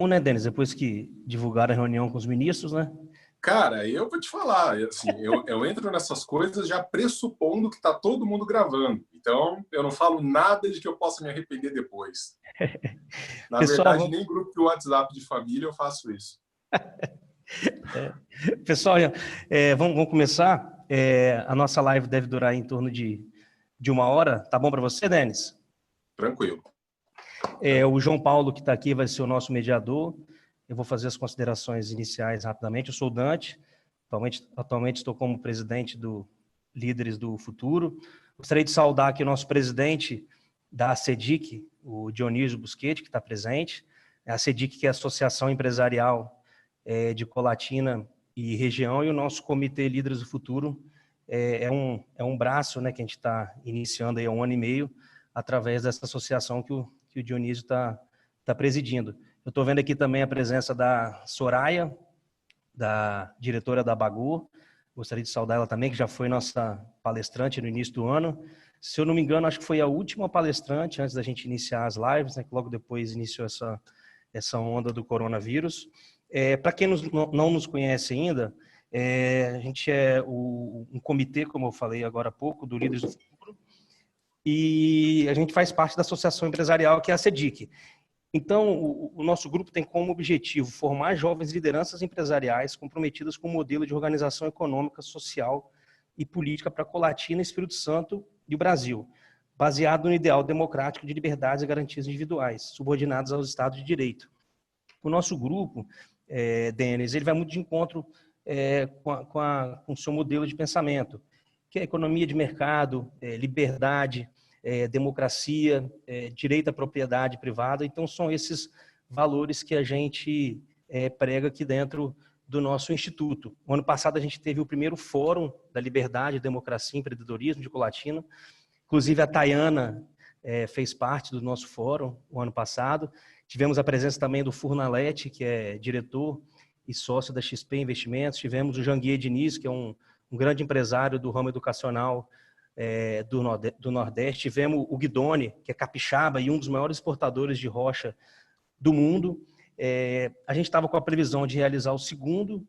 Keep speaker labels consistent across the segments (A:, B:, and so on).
A: Né, Denis? Depois que divulgaram a reunião com os ministros, né?
B: Cara, eu vou te falar, assim, eu entro nessas coisas já pressupondo que está todo mundo gravando. Então, eu não falo nada de que eu possa me arrepender depois. Na
A: Pessoal,
B: verdade, nem grupo de WhatsApp de família eu faço isso.
A: pessoal, vamos começar. A nossa live deve durar em torno de 1 hora. Tá bom para você, Denis?
B: Tranquilo.
A: O João Paulo, que está aqui, vai ser o nosso mediador. Eu vou fazer as considerações iniciais rapidamente. Eu sou o Dante, atualmente estou como presidente do Líderes do Futuro. Gostaria de saudar aqui o nosso presidente da ACEDIC, o Dionísio Busquete, que está presente. A ACEDIC, que é a Associação Empresarial de Colatina e região, e o nosso Comitê Líderes do Futuro é um braço, né, que a gente está iniciando aí há 1 ano e meio, através dessa associação que o Dionísio está presidindo. Eu estou vendo aqui também a presença da Soraya, da diretora da Bagur. Gostaria de saudar ela também, que já foi nossa palestrante no início do ano. Se eu não me engano, acho que foi a última palestrante antes da gente iniciar as lives, né, que logo depois iniciou essa onda do coronavírus. Para quem não nos conhece ainda, a gente é um comitê, como eu falei agora há pouco, do Líderes do Futuro, e a gente faz parte da associação empresarial, que é a CEDIC. Então, o nosso grupo tem como objetivo formar jovens lideranças empresariais comprometidas com o modelo de organização econômica, social e política para Colatina, Espírito Santo e o Brasil, baseado no ideal democrático de liberdades e garantias individuais, subordinadas aos Estados de Direito. O nosso grupo, Denis, ele vai muito de encontro com o seu modelo de pensamento, que é economia de mercado, liberdade, democracia, direito à propriedade privada. Então, são esses valores que a gente prega aqui dentro do nosso instituto. O ano passado, a gente teve o primeiro Fórum da Liberdade, Democracia e Empreendedorismo de Colatina. Inclusive, a Tayana fez parte do nosso fórum o ano passado. Tivemos a presença também do Furnalete, que é diretor e sócio da XP Investimentos. Tivemos o Janguier Diniz, que é um grande empresário do ramo educacional do Nordeste. Tivemos o Guidoni, que é capixaba e um dos maiores exportadores de rocha do mundo. A gente estava com a previsão de realizar o segundo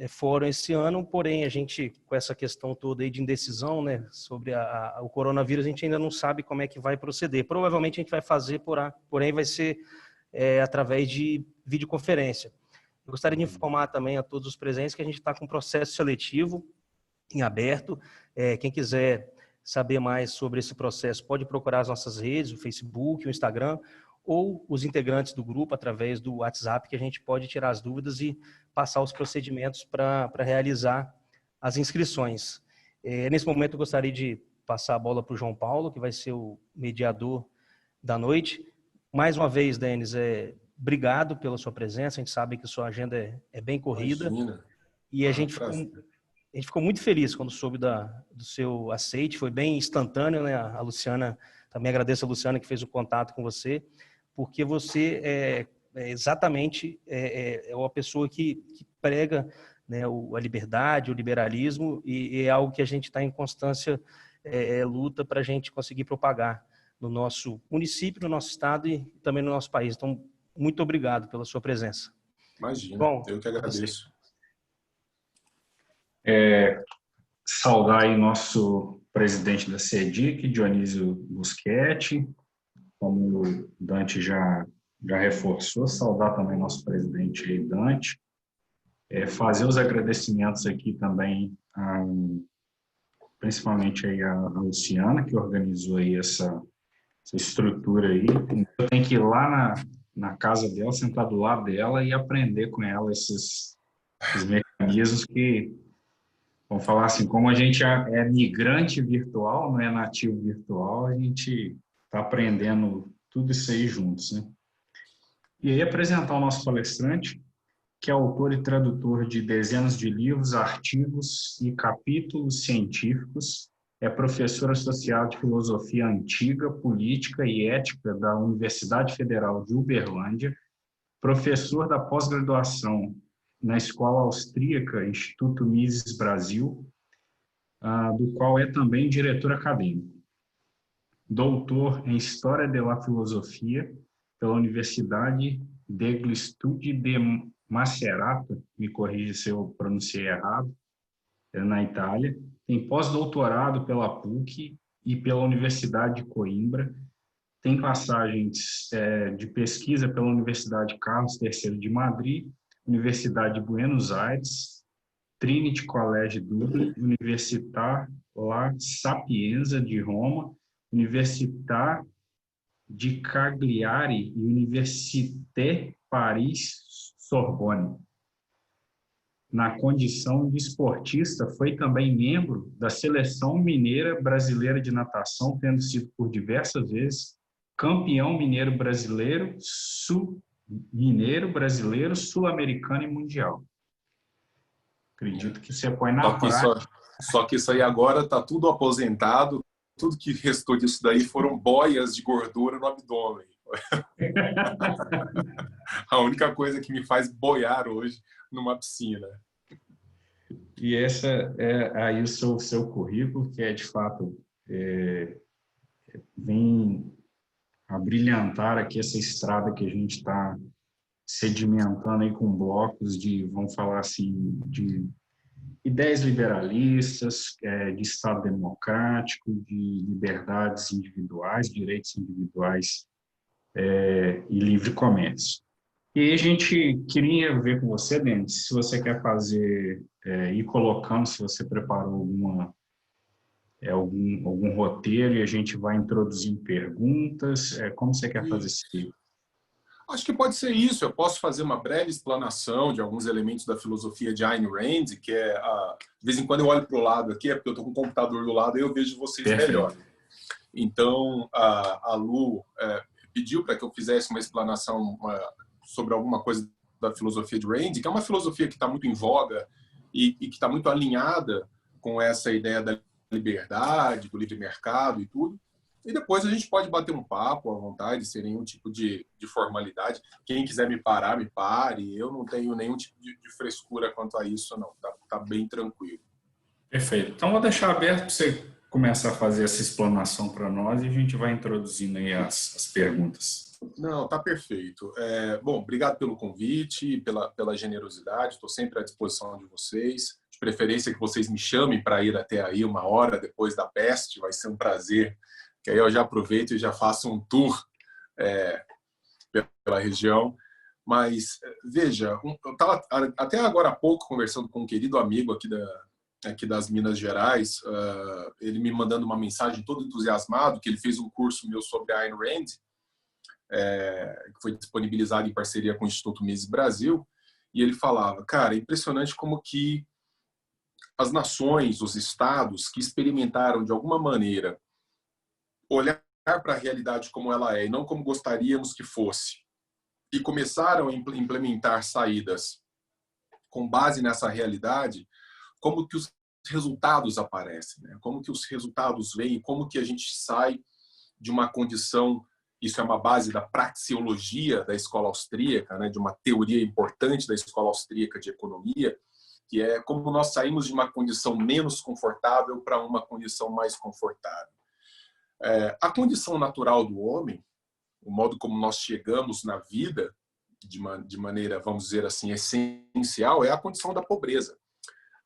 A: fórum esse ano, porém a gente, com essa questão toda aí de indecisão, né, sobre o coronavírus, a gente ainda não sabe como é que vai proceder. Provavelmente a gente vai fazer, porém vai ser através de videoconferência. Eu gostaria de informar também a todos os presentes que a gente está com um processo seletivo em aberto. Quem quiser saber mais sobre esse processo pode procurar as nossas redes, o Facebook, o Instagram, ou os integrantes do grupo através do WhatsApp, que a gente pode tirar as dúvidas e passar os procedimentos para realizar as inscrições. Nesse momento, eu gostaria de passar a bola para o João Paulo, que vai ser o mediador da noite. Mais uma vez, Denis, obrigado pela sua presença. A gente sabe que sua agenda é bem corrida.
B: Imagina.
A: E a gente ficou muito feliz quando soube do seu aceite. Foi bem instantâneo, né? A Luciana, também agradeço a Luciana que fez o contato com você, porque você exatamente uma pessoa que prega, né, a liberdade, o liberalismo, e é algo que a gente está em constância luta para a gente conseguir propagar no nosso município, no nosso estado e também no nosso país. Então, muito obrigado pela sua presença.
B: Imagina,
A: Bom,
B: eu que agradeço.
C: Saudar aí nosso presidente da CEDIC, Dionísio Busquete, como o Dante já reforçou, saudar também nosso presidente aí, Dante, fazer os agradecimentos aqui também, principalmente aí a Luciana, que organizou aí essa estrutura aí. Eu tenho que ir lá na casa dela, sentar do lado dela e aprender com ela esses mecanismos que, vamos falar assim, como a gente é migrante virtual, não é nativo virtual, a gente está aprendendo tudo isso aí juntos, né? E aí apresentar o nosso palestrante, que é autor e tradutor de dezenas de livros, artigos e capítulos científicos, é professor associado de Filosofia Antiga, Política e Ética da Universidade Federal de Uberlândia, professor da pós-graduação na Escola Austríaca Instituto Mises Brasil, do qual é também diretor acadêmico. Doutor em História da Filosofia pela Universidade Deglitude de Macerata, me corrija se eu pronunciei errado, na Itália. Tem pós-doutorado pela PUC e pela Universidade de Coimbra. Tem passagens de pesquisa pela Universidade Carlos III de Madrid, Universidade de Buenos Aires, Trinity College Dublin, Università La Sapienza de Roma, Università de Cagliari e Université Paris-Sorbonne. Na condição de esportista, foi também membro da Seleção Mineira Brasileira de Natação, tendo sido por diversas vezes campeão mineiro brasileiro, sul-americano e mundial. Acredito que você põe na prática.
B: Só que isso aí agora está tudo aposentado, tudo que restou disso daí foram boias de gordura no abdômen. A única coisa que me faz boiar hoje numa piscina.
C: E essa é aí o seu currículo, que é de fato vem a brilhantar aqui essa estrada que a gente está sedimentando aí com blocos de, vamos falar assim, de ideias liberalistas, de Estado democrático, de liberdades individuais, direitos individuais e livre comércio. E aí a gente queria ver com você, Denis, se você quer fazer, ir colocando, se você preparou algum roteiro e a gente vai introduzindo perguntas, como você quer fazer isso?
B: Acho que pode ser isso. Eu posso fazer uma breve explanação de alguns elementos da filosofia de Ayn Rand, que de vez em quando eu olho para o lado aqui, é porque eu estou com o computador do lado e eu vejo vocês melhor. Então, a Lu pediu para que eu fizesse uma explanação sobre alguma coisa da filosofia de Rand, que é uma filosofia que está muito em voga e que está muito alinhada com essa ideia da liberdade, do livre mercado e tudo. E depois a gente pode bater um papo à vontade, sem nenhum tipo de formalidade. Quem quiser me parar, me pare. Eu não tenho nenhum tipo de frescura quanto a isso, não. Tá bem tranquilo.
C: Perfeito. Então, vou deixar aberto para você começar a fazer essa explanação para nós e a gente vai introduzindo aí as perguntas.
B: Não, tá perfeito. Bom, obrigado pelo convite, pela generosidade. Estou sempre à disposição de vocês. De preferência que vocês me chamem para ir até aí 1 hora depois da peste. Vai ser um prazer. Que aí eu já aproveito e já faço um tour pela região. Mas, veja, eu estava até agora há pouco conversando com um querido amigo aqui das Minas Gerais, ele me mandando uma mensagem todo entusiasmado, que ele fez um curso meu sobre Ayn Rand, que foi disponibilizado em parceria com o Instituto Mises Brasil, e ele falava, cara, é impressionante como que as nações, os estados que experimentaram de alguma maneira olhar para a realidade como ela é e não como gostaríamos que fosse, e começaram a implementar saídas com base nessa realidade, como que os resultados aparecem, né? Como que os resultados vêm, como que a gente sai de uma condição, isso é uma base da praxeologia da escola austríaca, né? De uma teoria importante da escola austríaca de economia, que é como nós saímos de uma condição menos confortável para uma condição mais confortável. A condição natural do homem, o modo como nós chegamos na vida, de maneira, vamos dizer assim, essencial, é a condição da pobreza.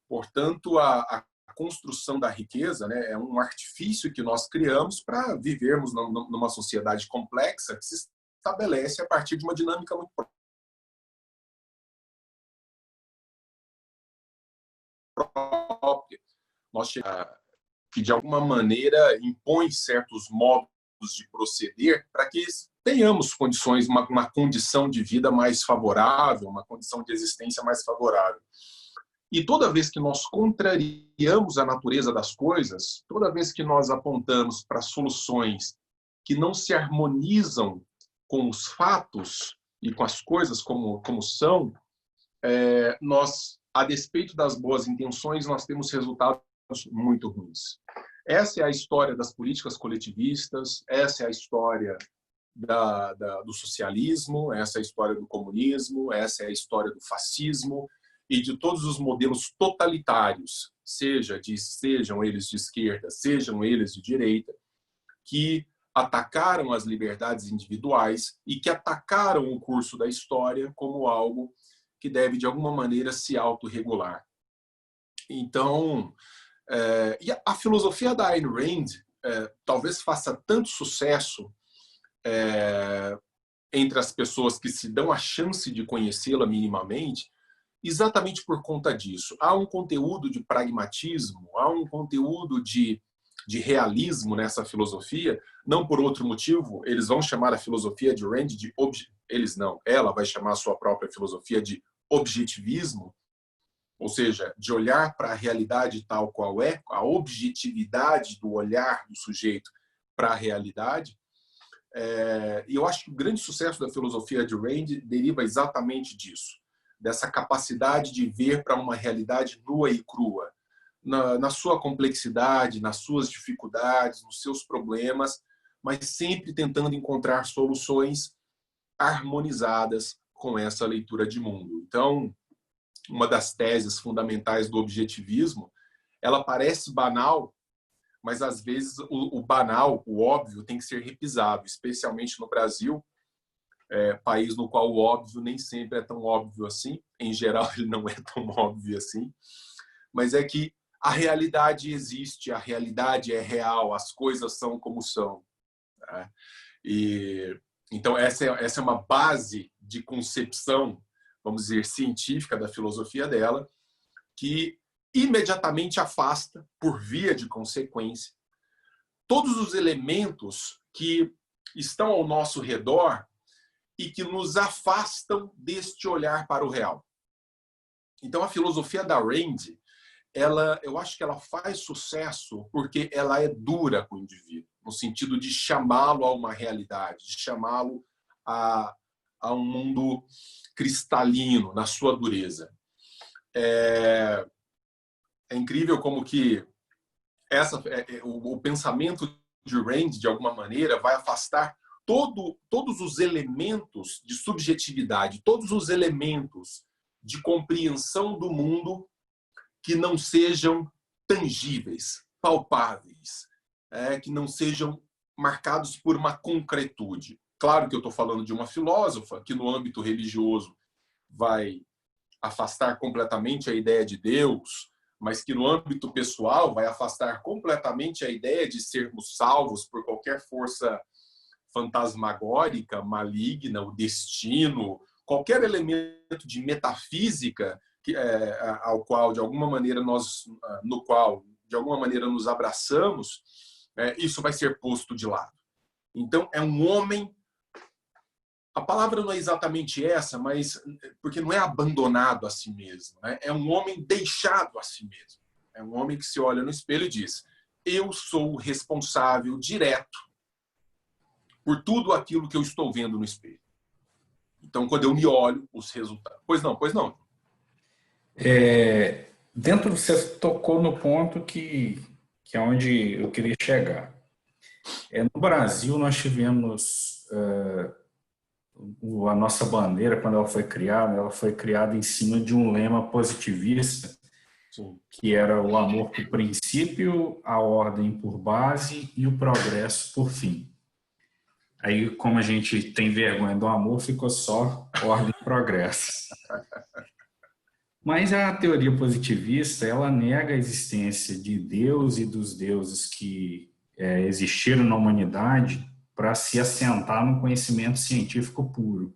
B: Portanto, a construção da riqueza, né, é um artifício que nós criamos para vivermos numa sociedade complexa que se estabelece a partir de uma dinâmica muito própria. Nós que, de alguma maneira, impõe certos modos de proceder para que tenhamos condições, uma condição de vida mais favorável, uma condição de existência mais favorável. E toda vez que nós contrariamos a natureza das coisas, toda vez que nós apontamos para soluções que não se harmonizam com os fatos e com as coisas como são, nós, a despeito das boas intenções, nós temos resultados muito ruins. Essa é a história das políticas coletivistas, essa é a história do socialismo, essa é a história do comunismo, essa é a história do fascismo e de todos os modelos totalitários, sejam eles de esquerda, sejam eles de direita, que atacaram as liberdades individuais e que atacaram o curso da história como algo que deve, de alguma maneira, se autorregular. Então, e a filosofia da Ayn Rand talvez faça tanto sucesso entre as pessoas que se dão a chance de conhecê-la minimamente, exatamente por conta disso. Há um conteúdo de pragmatismo, há um conteúdo de realismo nessa filosofia, não por outro motivo. Eles vão chamar a filosofia de Rand de... Eles não, ela vai chamar a sua própria filosofia de objetivismo, ou seja, de olhar para a realidade tal qual é, a objetividade do olhar do sujeito para a realidade. E eu acho que o grande sucesso da filosofia de Rand deriva exatamente disso, dessa capacidade de ver para uma realidade nua e crua, na sua complexidade, nas suas dificuldades, nos seus problemas, mas sempre tentando encontrar soluções harmonizadas com essa leitura de mundo. Então, uma das teses fundamentais do objetivismo, ela parece banal, mas às vezes o banal, o óbvio, tem que ser repisado, especialmente no Brasil, país no qual o óbvio nem sempre é tão óbvio assim. Em geral, ele não é tão óbvio assim, mas é que a realidade existe, a realidade é real, as coisas são como são. Né? Então, essa é uma base de concepção, vamos dizer, científica da filosofia dela, que imediatamente afasta, por via de consequência, todos os elementos que estão ao nosso redor e que nos afastam deste olhar para o real. Então, a filosofia da Rand, eu acho que ela faz sucesso porque ela é dura com o indivíduo, no sentido de chamá-lo a uma realidade, de chamá-lo a um mundo cristalino, na sua dureza. É incrível como que o pensamento de Rand, de alguma maneira, vai afastar todos os elementos de subjetividade, todos os elementos de compreensão do mundo que não sejam tangíveis, palpáveis, que não sejam marcados por uma concretude. Claro que eu estou falando de uma filósofa que, no âmbito religioso, vai afastar completamente a ideia de Deus, mas que, no âmbito pessoal, vai afastar completamente a ideia de sermos salvos por qualquer força fantasmagórica, maligna, o destino, qualquer elemento de metafísica no qual de alguma maneira nos abraçamos, isso vai ser posto de lado. Então, é um homem, a palavra não é exatamente essa, mas porque não é abandonado a si mesmo, né? É um homem deixado a si mesmo. É um homem que se olha no espelho e diz: eu sou o responsável direto por tudo aquilo que eu estou vendo no espelho. Então, quando eu me olho, os resultados... Pois não.
C: Você tocou no ponto que é onde eu queria chegar. No Brasil, nós tivemos a nossa bandeira, quando ela foi criada em cima de um lema positivista, sim, que era o amor por princípio, a ordem por base e o progresso por fim. Aí, como a gente tem vergonha do amor, ficou só ordem e progresso. Mas a teoria positivista, ela nega a existência de Deus e dos deuses que existiram na humanidade para se assentar no conhecimento científico puro.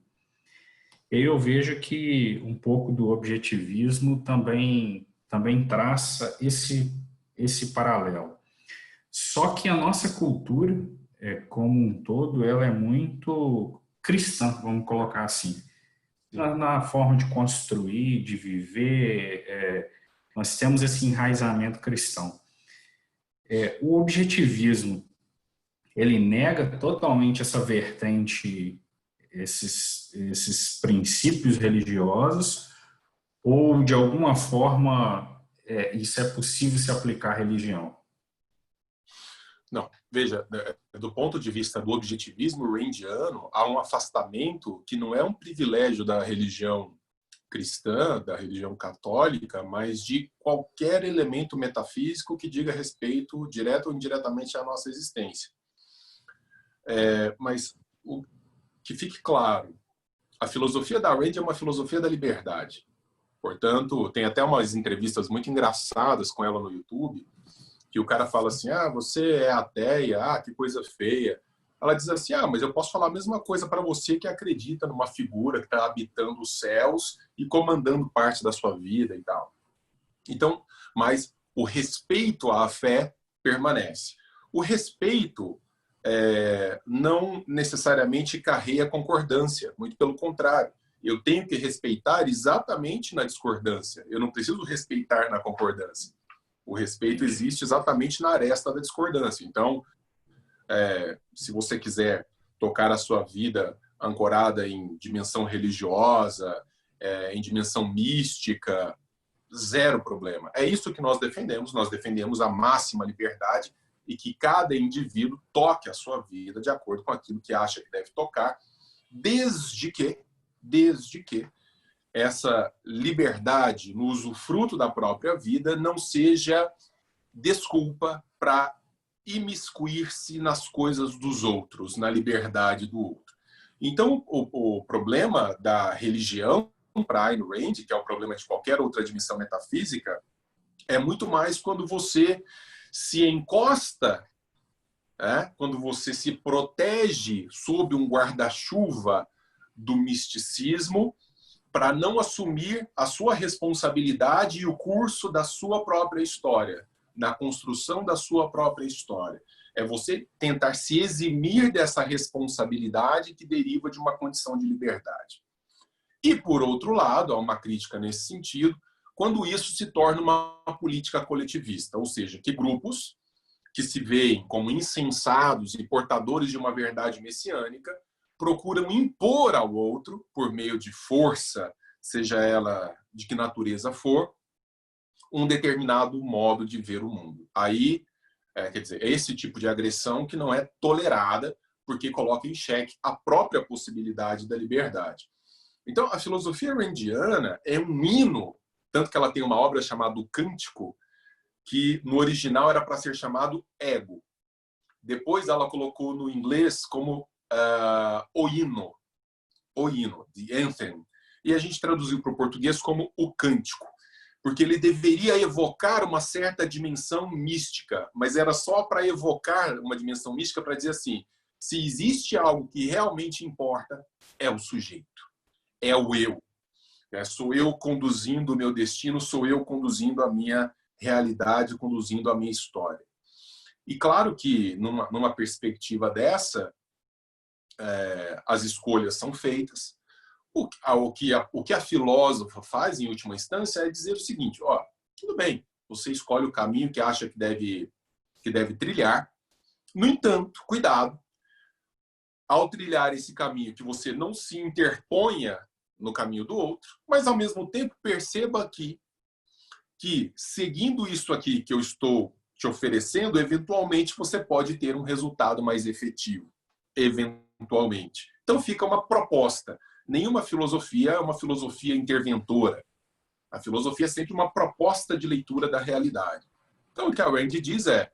C: E eu vejo que um pouco do objetivismo também traça esse paralelo. Só que a nossa cultura, como um todo, ela é muito cristã, vamos colocar assim. Na forma de construir, de viver, nós temos esse enraizamento cristão. O objetivismo, ele nega totalmente essa vertente, esses princípios religiosos, ou de alguma forma isso é possível se aplicar à religião?
B: Não, veja, do ponto de vista do objetivismo randiano, há um afastamento que não é um privilégio da religião cristã, da religião católica, mas de qualquer elemento metafísico que diga respeito, direto ou indiretamente, à nossa existência. Mas que fique claro, a filosofia da Rand é uma filosofia da liberdade. Portanto, tem até umas entrevistas muito engraçadas com ela no YouTube, que o cara fala assim, você é ateia, que coisa feia. Ela diz assim, mas eu posso falar a mesma coisa para você que acredita numa figura que está habitando os céus e comandando parte da sua vida e tal. Então, mas o respeito à fé permanece. O respeito não necessariamente carrega concordância, muito pelo contrário. Eu tenho que respeitar exatamente na discordância. Eu não preciso respeitar na concordância. O respeito existe exatamente na aresta da discordância. Então, se você quiser tocar a sua vida ancorada em dimensão religiosa, em dimensão mística, zero problema. É isso que nós defendemos. Nós defendemos a máxima liberdade e que cada indivíduo toque a sua vida de acordo com aquilo que acha que deve tocar, desde que essa liberdade no usufruto da própria vida não seja desculpa para imiscuir-se nas coisas dos outros, na liberdade do outro. Então, o problema da religião para Ayn Rand, que é o problema de qualquer outra dimensão metafísica, é muito mais quando você se encosta, quando você se protege sob um guarda-chuva do misticismo para não assumir a sua responsabilidade e o curso da sua própria história, na construção da sua própria história. É você tentar se eximir dessa responsabilidade que deriva de uma condição de liberdade. E, por outro lado, há uma crítica nesse sentido, quando isso se torna uma política coletivista, ou seja, que grupos que se veem como insensados e portadores de uma verdade messiânica procuram impor ao outro, por meio de força, seja ela de que natureza for, um determinado modo de ver o mundo. Aí, quer dizer, é esse tipo de agressão que não é tolerada, porque coloca em xeque a própria possibilidade da liberdade. Então, a filosofia randiana é um hino, tanto que ela tem uma obra chamada O Cântico, que no original era para ser chamado Ego. Depois ela colocou no inglês como o hino, the anthem. E a gente traduziu para o português como o cântico, porque ele deveria evocar uma certa dimensão mística, mas era só para evocar uma dimensão mística para dizer assim, se existe algo que realmente importa, é o sujeito, é o eu. Sou eu conduzindo o meu destino, sou eu conduzindo a minha realidade, conduzindo a minha história. E claro que, numa perspectiva dessa, as escolhas são feitas. O que a filósofa faz, em última instância, é dizer o seguinte, tudo bem, você escolhe o caminho que acha que deve trilhar. No entanto, cuidado, ao trilhar esse caminho, que você não se interponha no caminho do outro, mas, ao mesmo tempo, perceba que seguindo isso aqui que eu estou te oferecendo, eventualmente você pode ter um resultado mais efetivo. Eventualmente. Então fica uma proposta. Nenhuma filosofia é uma filosofia interventora. A filosofia é sempre uma proposta de leitura da realidade. Então o que a Rand diz é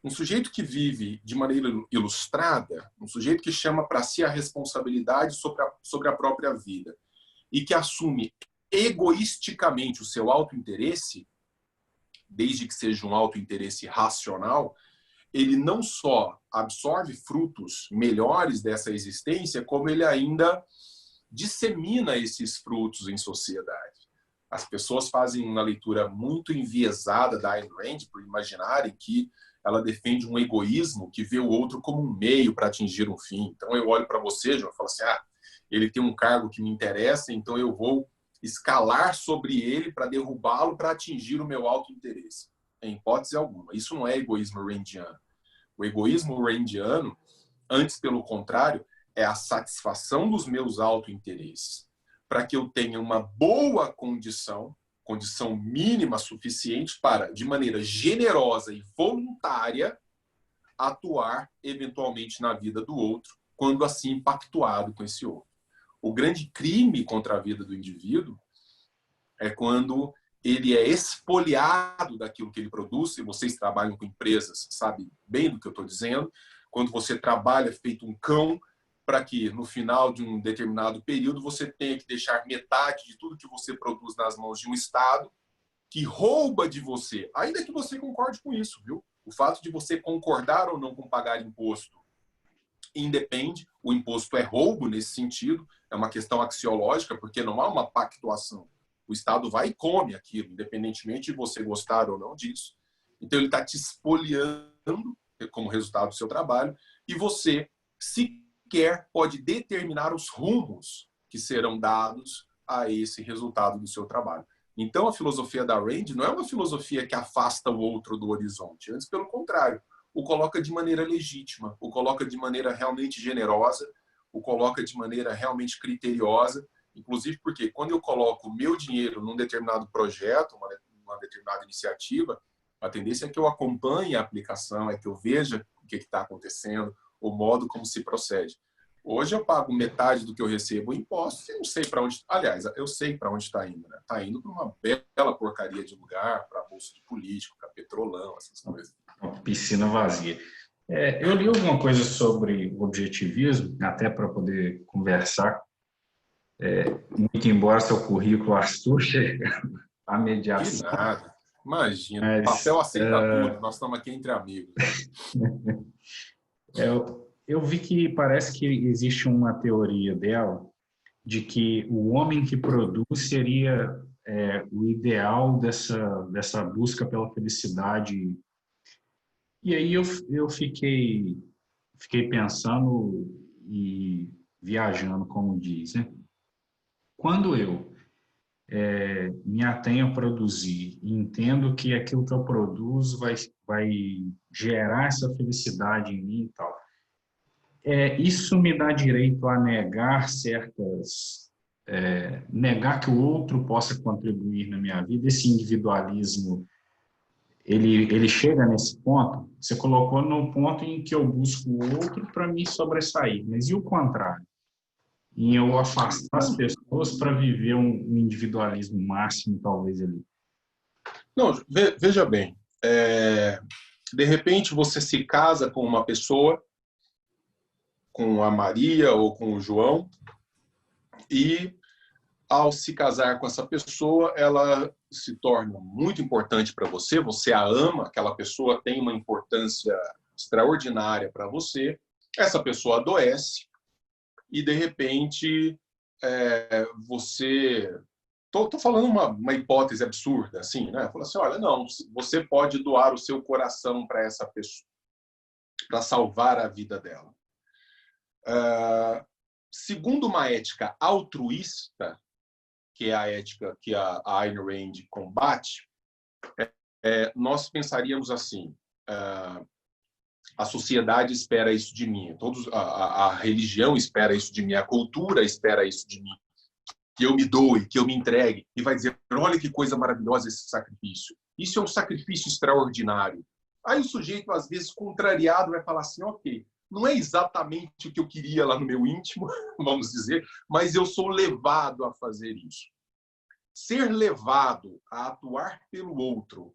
B: um sujeito que vive de maneira ilustrada, um sujeito que chama para si a responsabilidade sobre a própria vida e que assume egoisticamente o seu autointeresse, desde que seja um autointeresse racional, ele não só absorve frutos melhores dessa existência, como ele ainda dissemina esses frutos em sociedade. As pessoas fazem uma leitura muito enviesada da Ayn Rand por imaginarem que ela defende um egoísmo que vê o outro como um meio para atingir um fim. Então eu olho para você, João, e falo assim, ele tem um cargo que me interessa, então eu vou escalar sobre ele para derrubá-lo para atingir o meu autointeresse. Em hipótese alguma. Isso não é egoísmo randiano. O egoísmo randiano, antes pelo contrário, é a satisfação dos meus autointeresses, para que eu tenha uma boa condição mínima suficiente para, de maneira generosa e voluntária, atuar eventualmente na vida do outro, quando assim pactuado com esse outro. O grande crime contra a vida do indivíduo é quando ele é expoliado daquilo que ele produz, e vocês trabalham com empresas, sabem bem do que eu estou dizendo, quando você trabalha feito um cão, para que no final de um determinado período você tenha que deixar metade de tudo que você produz nas mãos de um Estado que rouba de você, ainda que você concorde com isso, viu? O fato de você concordar ou não com pagar imposto independe, o imposto é roubo nesse sentido, é uma questão axiológica, porque não há uma pactuação. O Estado vai e come aquilo, independentemente de você gostar ou não disso. Então, ele está te espoliando como resultado do seu trabalho, e você sequer pode determinar os rumos que serão dados a esse resultado do seu trabalho. Então, a filosofia da Rand não é uma filosofia que afasta o outro do horizonte, antes pelo contrário, o coloca de maneira legítima, o coloca de maneira realmente generosa, o coloca de maneira realmente criteriosa, inclusive porque quando eu coloco o meu dinheiro num determinado projeto, uma determinada iniciativa, a tendência é que eu acompanhe a aplicação, é que eu veja o que está acontecendo, o modo como se procede. Hoje eu pago metade do que eu recebo em impostos e não sei para onde... Aliás, eu sei para onde está indo. Está indo para uma bela porcaria de lugar, para a bolsa de político, para petrolão, essas coisas.
C: Uma piscina vazia. Eu li alguma coisa sobre objetivismo, até para poder conversar. Muito embora seu currículo ajuste a mediação.
B: Que nada. Imagina, o papel aceita tudo. Nós estamos aqui entre amigos.
C: Eu vi que parece que existe uma teoria dela de que o homem que produz seria o ideal dessa busca pela felicidade. E aí eu fiquei pensando e viajando, como diz, né? Quando eu me atenho a produzir e entendo que aquilo que eu produzo vai gerar essa felicidade em mim e tal, isso me dá direito a negar negar que o outro possa contribuir na minha vida. Esse individualismo, ele chega nesse ponto. Você colocou no ponto em que eu busco o outro para me sobressair, mas e o contrário? Em eu afastar as pessoas para viver um individualismo máximo, talvez, ali.
B: Não, veja bem, de repente você se casa com uma pessoa, com a Maria ou com o João, e ao se casar com essa pessoa, ela se torna muito importante para você, você a ama, aquela pessoa tem uma importância extraordinária para você, essa pessoa adoece, e de repente você... Estou falando uma hipótese absurda, assim, né? Fala assim, olha, não, você pode doar o seu coração para essa pessoa, para salvar a vida dela. Segundo uma ética altruísta, que é a ética que a Ayn Rand combate, nós pensaríamos assim, a sociedade espera isso de mim, a religião espera isso de mim, a cultura espera isso de mim, que eu me doe, que eu me entregue, e vai dizer, olha que coisa maravilhosa esse sacrifício. Isso é um sacrifício extraordinário. Aí o sujeito, às vezes, contrariado, vai falar assim, ok, não é exatamente o que eu queria lá no meu íntimo, vamos dizer, mas eu sou levado a fazer isso. Ser levado a atuar pelo outro,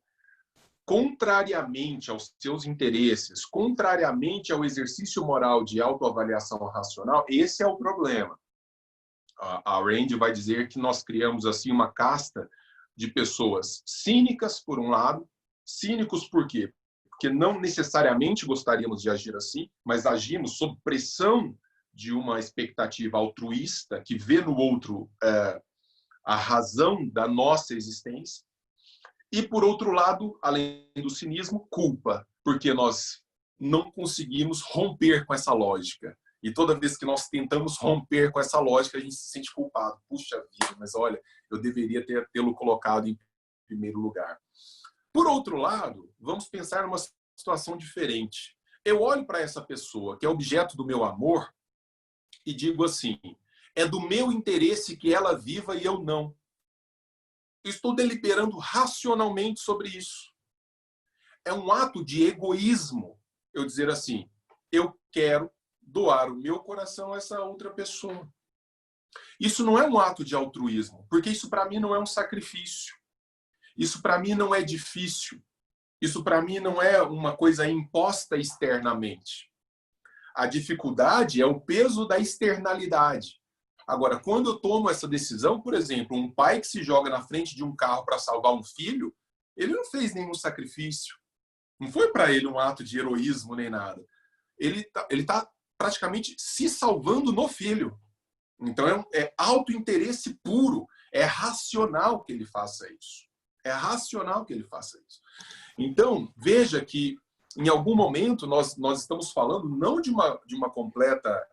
B: contrariamente aos seus interesses, contrariamente ao exercício moral de autoavaliação racional, esse é o problema. A Rand vai dizer que nós criamos assim uma casta de pessoas cínicas, por um lado. Cínicos por quê? Porque não necessariamente gostaríamos de agir assim, mas agimos sob pressão de uma expectativa altruísta que vê no outro a razão da nossa existência. E, por outro lado, além do cinismo, culpa, porque nós não conseguimos romper com essa lógica. E toda vez que nós tentamos romper com essa lógica, a gente se sente culpado. Puxa vida, mas olha, eu deveria tê-lo colocado em primeiro lugar. Por outro lado, vamos pensar numa situação diferente. Eu olho para essa pessoa, que é objeto do meu amor, e digo assim, é do meu interesse que ela viva e eu não. Eu estou deliberando racionalmente sobre isso. É um ato de egoísmo eu dizer assim, eu quero doar o meu coração a essa outra pessoa. Isso não é um ato de altruísmo, porque isso para mim não é um sacrifício. Isso para mim não é difícil. Isso para mim não é uma coisa imposta externamente. A dificuldade é o peso da externalidade. Agora, quando eu tomo essa decisão, por exemplo, um pai que se joga na frente de um carro para salvar um filho, ele não fez nenhum sacrifício. Não foi para ele um ato de heroísmo nem nada. Ele tá praticamente se salvando no filho. Então, é autointeresse puro. É racional que ele faça isso. É racional que ele faça isso. Então, veja que, em algum momento, nós estamos falando não de uma completa...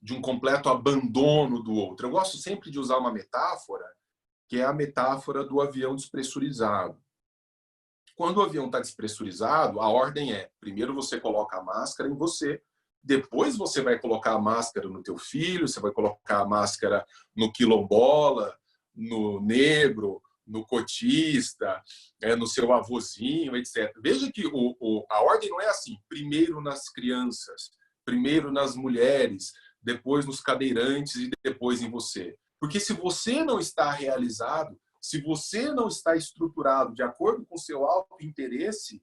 B: de um completo abandono do outro. Eu gosto sempre de usar uma metáfora, que é a metáfora do avião despressurizado. Quando o avião está despressurizado, a ordem é, primeiro você coloca a máscara em você, depois você vai colocar a máscara no teu filho, você vai colocar a máscara no quilombola, no negro, no cotista, no seu avôzinho, etc. Veja que a ordem não é assim, primeiro nas crianças, primeiro nas mulheres, depois nos cadeirantes e depois em você. Porque se você não está realizado, se você não está estruturado de acordo com o seu auto-interesse,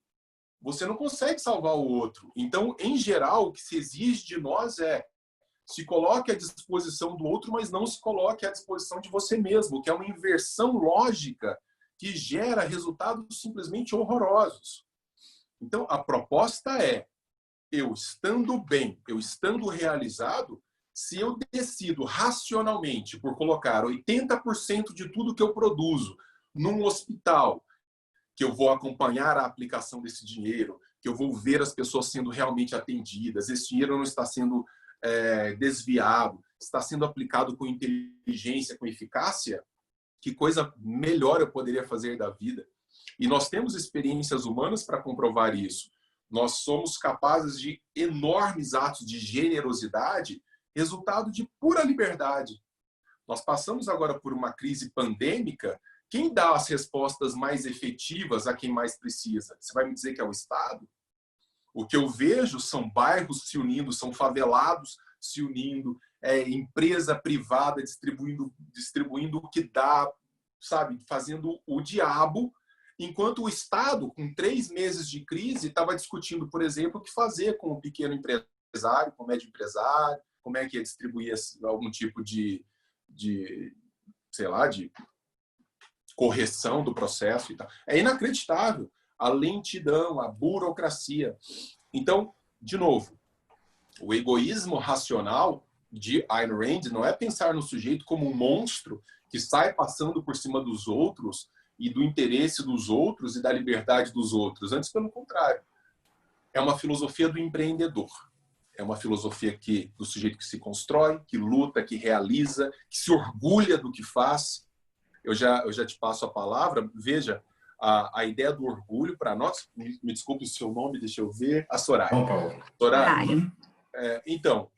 B: você não consegue salvar o outro. Então, em geral, o que se exige de nós é se coloque à disposição do outro, mas não se coloque à disposição de você mesmo, que é uma inversão lógica que gera resultados simplesmente horrorosos. Então, a proposta é, eu estando bem, eu estando realizado, se eu decido racionalmente por colocar 80% de tudo que eu produzo num hospital, que eu vou acompanhar a aplicação desse dinheiro, que eu vou ver as pessoas sendo realmente atendidas, esse dinheiro não está sendo desviado, está sendo aplicado com inteligência, com eficácia, que coisa melhor eu poderia fazer da vida? E nós temos experiências humanas para comprovar isso. Nós somos capazes de enormes atos de generosidade, resultado de pura liberdade. Nós passamos agora por uma crise pandêmica. Quem dá as respostas mais efetivas a quem mais precisa? Você vai me dizer que é o Estado? O que eu vejo são bairros se unindo, são favelados se unindo, empresa privada distribuindo o que dá, sabe, fazendo o diabo, enquanto o Estado, com 3 meses de crise, estava discutindo, por exemplo, o que fazer com o pequeno empresário, com o médio empresário, como é que ia distribuir algum tipo de sei lá, de correção do processo e tal. É inacreditável a lentidão, a burocracia. Então, de novo, o egoísmo racional de Ayn Rand não é pensar no sujeito como um monstro que sai passando por cima dos outros e do interesse dos outros e da liberdade dos outros. Antes, pelo contrário. É uma filosofia do empreendedor. É uma filosofia do sujeito que se constrói, que luta, que realiza, que se orgulha do que faz. Eu já te passo a palavra. Veja, a ideia do orgulho para nós... Me desculpe o seu nome, deixa eu ver. A Soraya.
C: Bom, Paulo.
B: Soraya. Então,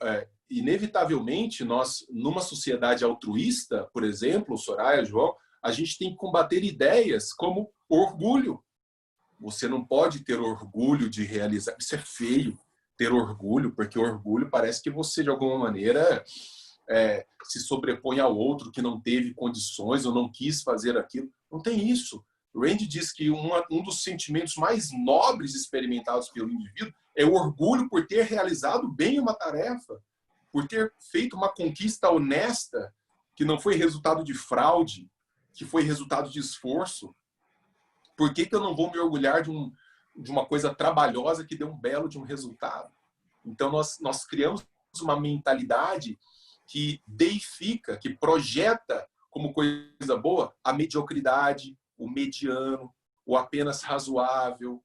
B: inevitavelmente, nós, numa sociedade altruísta, por exemplo, Soraya, João, a gente tem que combater ideias como orgulho. Você não pode ter orgulho de realizar. Isso é feio, ter orgulho, porque orgulho parece que você, de alguma maneira, se sobrepõe ao outro que não teve condições ou não quis fazer aquilo. Não tem isso. Rand diz que um dos sentimentos mais nobres experimentados pelo indivíduo é o orgulho por ter realizado bem uma tarefa, por ter feito uma conquista honesta, que não foi resultado de fraude, que foi resultado de esforço. Por que eu não vou me orgulhar de uma coisa trabalhosa que deu um belo de um resultado? Então, nós criamos uma mentalidade que deifica, que projeta como coisa boa a mediocridade, o mediano, o apenas razoável,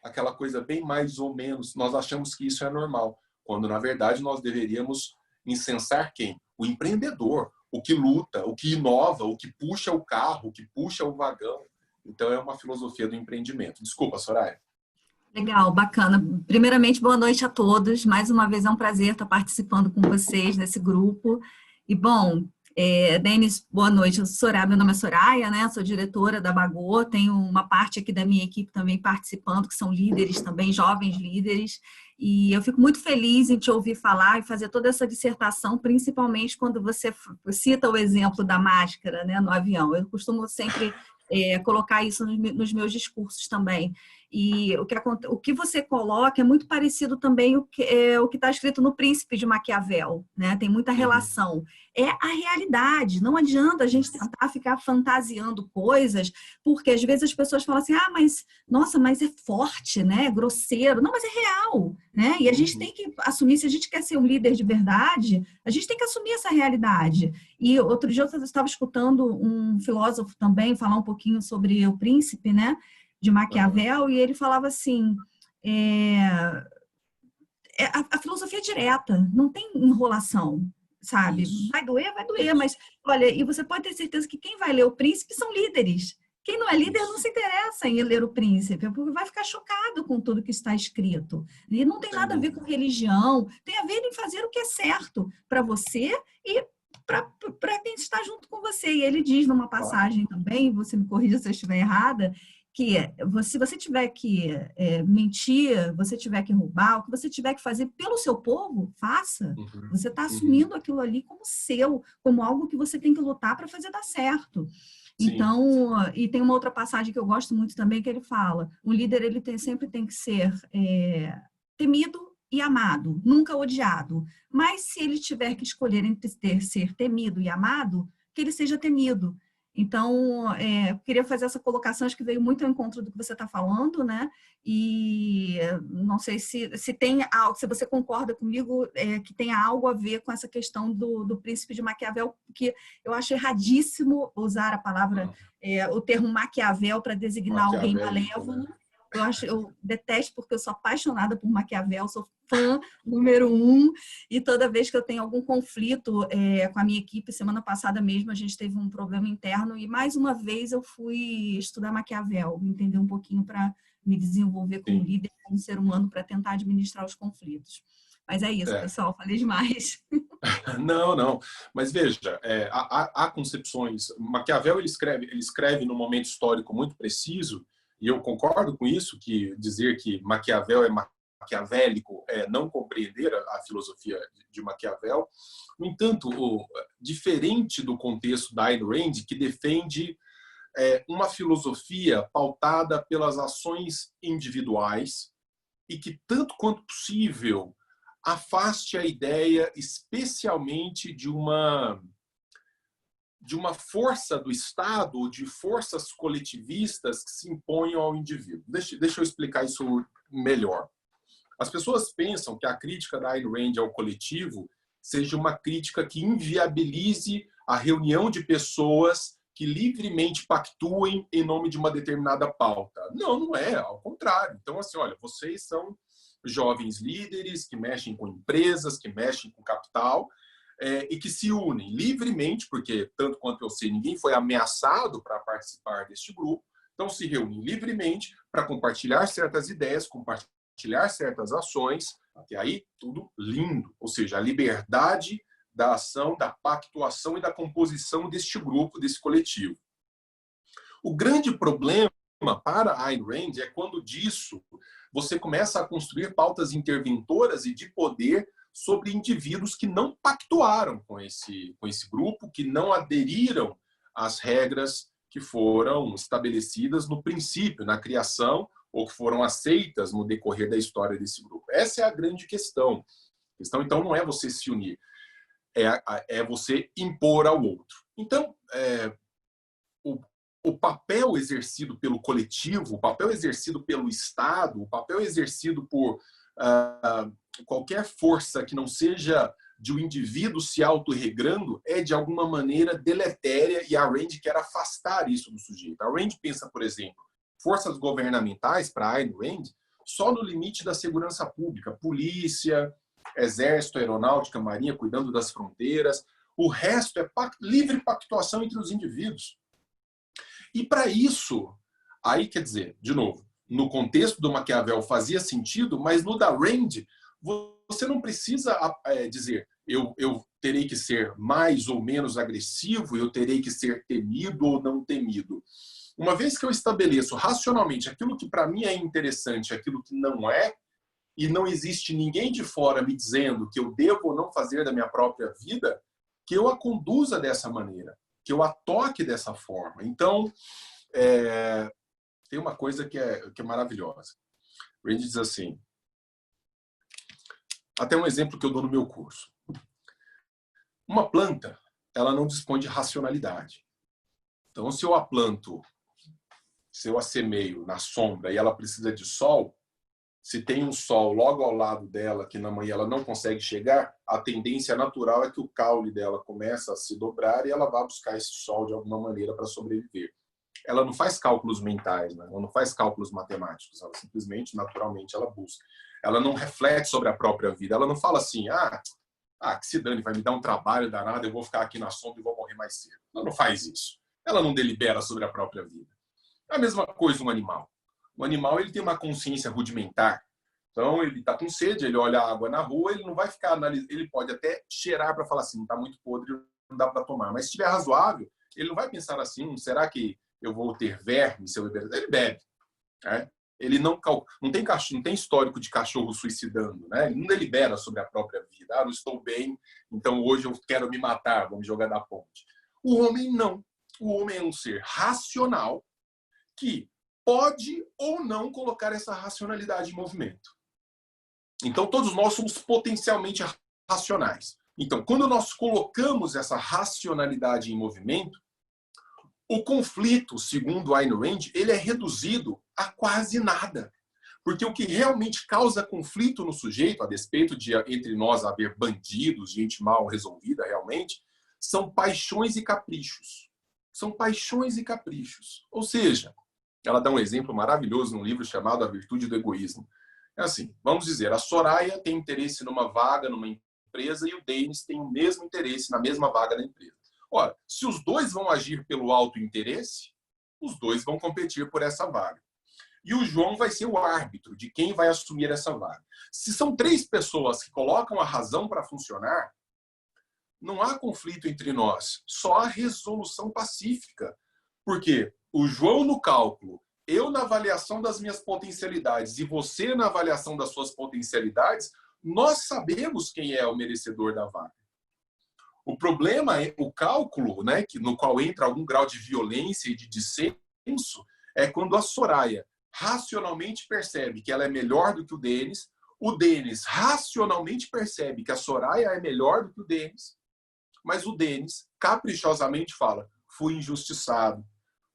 B: aquela coisa bem mais ou menos. Nós achamos que isso é normal, quando, na verdade, nós deveríamos incensar quem? O empreendedor, o que luta, o que inova, o que puxa o carro, o que puxa o vagão. Então, é uma filosofia do empreendimento. Desculpa, Soraya.
D: Legal, bacana. Primeiramente, boa noite a todos. Mais uma vez é um prazer estar participando com vocês nesse grupo. E, bom, Denis, boa noite. Eu sou Soraya, meu nome é Soraya, né? Sou diretora da Bagô. Tenho uma parte aqui da minha equipe também participando, que são líderes também, jovens líderes. E eu fico muito feliz em te ouvir falar e fazer toda essa dissertação, principalmente quando você cita o exemplo da máscara, né, no avião. Eu costumo sempre colocar isso nos meus discursos também. E o que você coloca é muito parecido também o que está escrito no Príncipe de Maquiavel, né? Tem muita relação. É a realidade. Não adianta a gente tentar ficar fantasiando coisas, porque às vezes as pessoas falam assim, mas nossa, mas é forte, né? É grosseiro. Não, mas é real, né? E a gente tem que assumir, se a gente quer ser um líder de verdade, a gente tem que assumir essa realidade. E outro dia eu estava escutando um filósofo também falar um pouquinho sobre o Príncipe, né? De Maquiavel, e ele falava assim, a filosofia é direta, não tem enrolação, sabe?
B: Isso.
D: Vai doer, mas olha, e você pode ter certeza que quem vai ler o Príncipe são líderes. Quem não é líder não se interessa em ler o Príncipe, porque vai ficar chocado com tudo que está escrito. E não tem nada a ver com religião, tem a ver em fazer o que é certo para você e para quem está junto com você. E ele diz numa passagem também, você me corrija se eu estiver errada, que se você tiver que mentir, você tiver que roubar, o que você tiver que fazer pelo seu povo, faça. Você está assumindo aquilo ali como seu, como algo que você tem que lutar para fazer dar certo. Sim. Então, e tem uma outra passagem que eu gosto muito também, que ele fala, o líder sempre tem que ser temido e amado, nunca odiado. Mas se ele tiver que escolher entre ser temido e amado, que ele seja temido. Então, eu queria fazer essa colocação, acho que veio muito ao encontro do que você está falando, né? E não sei se tem algo, se você concorda comigo, que tenha algo a ver com essa questão do Príncipe de Maquiavel, porque eu acho erradíssimo usar a palavra, o termo Maquiavel para designar alguém malévolo. Eu detesto, porque eu sou apaixonada por Maquiavel, sou fã número 1, e toda vez que eu tenho algum conflito com a minha equipe, semana passada mesmo a gente teve um problema interno e mais uma vez eu fui estudar Maquiavel, entender um pouquinho para me desenvolver como líder, como ser humano, para tentar administrar os conflitos. Mas é isso, pessoal, falei demais.
B: Não. Mas veja, há concepções. Maquiavel ele escreve num momento histórico muito preciso, e eu concordo com isso, que dizer que Maquiavel é maquiavélico é não compreender a filosofia de Maquiavel. No entanto, diferente do contexto da Ayn Rand, que defende uma filosofia pautada pelas ações individuais e que, tanto quanto possível, afaste a ideia especialmente de uma força do Estado ou de forças coletivistas que se imponham ao indivíduo. Deixa eu explicar isso melhor. As pessoas pensam que a crítica da Ayn Rand ao coletivo seja uma crítica que inviabilize a reunião de pessoas que livremente pactuem em nome de uma determinada pauta. Não é, ao contrário. Então, assim, olha, vocês são jovens líderes que mexem com empresas, que mexem com capital, e que se unem livremente, porque, tanto quanto eu sei, ninguém foi ameaçado para participar deste grupo, então se reúnem livremente para compartilhar certas ideias, compartilhar certas ações, até aí tudo lindo, ou seja, a liberdade da ação, da pactuação e da composição deste grupo, desse coletivo. O grande problema para Ayn Rand é quando disso você começa a construir pautas interventoras e de poder sobre indivíduos que não pactuaram com esse grupo, que não aderiram às regras que foram estabelecidas no princípio, na criação, ou que foram aceitas no decorrer da história desse grupo. Essa é a grande questão. A questão, então, não é você se unir, é você impor ao outro. Então, o papel exercido pelo coletivo, o papel exercido pelo Estado, o papel exercido por qualquer força que não seja de um indivíduo se autorregrando é, de alguma maneira, deletéria, e a Rand quer afastar isso do sujeito. A Rand pensa, por exemplo, forças governamentais, para Ayn Rand, só no limite da segurança pública, polícia, exército, aeronáutica, marinha, cuidando das fronteiras. O resto é livre pactuação entre os indivíduos. E para isso, aí quer dizer, de novo, no contexto do Maquiavel fazia sentido, mas no da Rand, você não precisa dizer eu terei que ser mais ou menos agressivo, eu terei que ser temido ou não temido. Uma vez que eu estabeleço racionalmente aquilo que para mim é interessante, aquilo que não é, e não existe ninguém de fora me dizendo que eu devo ou não fazer da minha própria vida, que eu a conduza dessa maneira, que eu a toque dessa forma. Então, tem uma coisa que é maravilhosa. O Randy diz assim, até um exemplo que eu dou no meu curso. Uma planta, ela não dispõe de racionalidade. Então, se eu a planto, se eu a semeio na sombra e ela precisa de sol, se tem um sol logo ao lado dela, que na manhã ela não consegue chegar, a tendência natural é que o caule dela começa a se dobrar e ela vai buscar esse sol de alguma maneira para sobreviver. Ela não faz cálculos mentais, né? Ela não faz cálculos matemáticos, ela simplesmente, naturalmente, ela busca. Ela não reflete sobre a própria vida, ela não fala assim, que se dane, vai me dar um trabalho danado, eu vou ficar aqui na sombra e vou morrer mais cedo. Ela não faz isso. Ela não delibera sobre a própria vida. É a mesma coisa um animal. O animal ele tem uma consciência rudimentar. Então, ele está com sede, ele olha a água na rua, ele não vai ficar analisando, ele pode até cheirar para falar assim, não está muito podre, não dá para tomar. Mas se estiver razoável, ele não vai pensar assim, será que eu vou ter verme se eu beber? Ele bebe. Né? Ele não tem histórico de cachorro suicidando. Né? Ele não delibera sobre a própria vida. Não estou bem, então hoje eu quero me matar, vou me jogar da ponte. O homem não. O homem é um ser racional que pode ou não colocar essa racionalidade em movimento. Então, todos nós somos potencialmente racionais. Então, quando nós colocamos essa racionalidade em movimento, o conflito, segundo Ayn Rand, ele é reduzido a quase nada. Porque o que realmente causa conflito no sujeito, a despeito de entre nós haver bandidos, gente mal resolvida realmente, são paixões e caprichos. São paixões e caprichos. Ou seja, ela dá um exemplo maravilhoso num livro chamado A Virtude do Egoísmo. É assim, vamos dizer, a Soraya tem interesse numa vaga numa empresa e o Denis tem o mesmo interesse na mesma vaga da empresa. Ora, se os dois vão agir pelo auto-interesse, os dois vão competir por essa vaga. E o João vai ser o árbitro de quem vai assumir essa vaga. Se são 3 pessoas que colocam a razão para funcionar, não há conflito entre nós, só há resolução pacífica. Porque o João no cálculo, eu na avaliação das minhas potencialidades e você na avaliação das suas potencialidades, nós sabemos quem é o merecedor da vaga. O problema é o cálculo, né, no qual entra algum grau de violência e de dissenso, é quando a Soraya racionalmente percebe que ela é melhor do que o Denis racionalmente percebe que a Soraya é melhor do que o Denis, mas o Denis caprichosamente fala, fui injustiçado,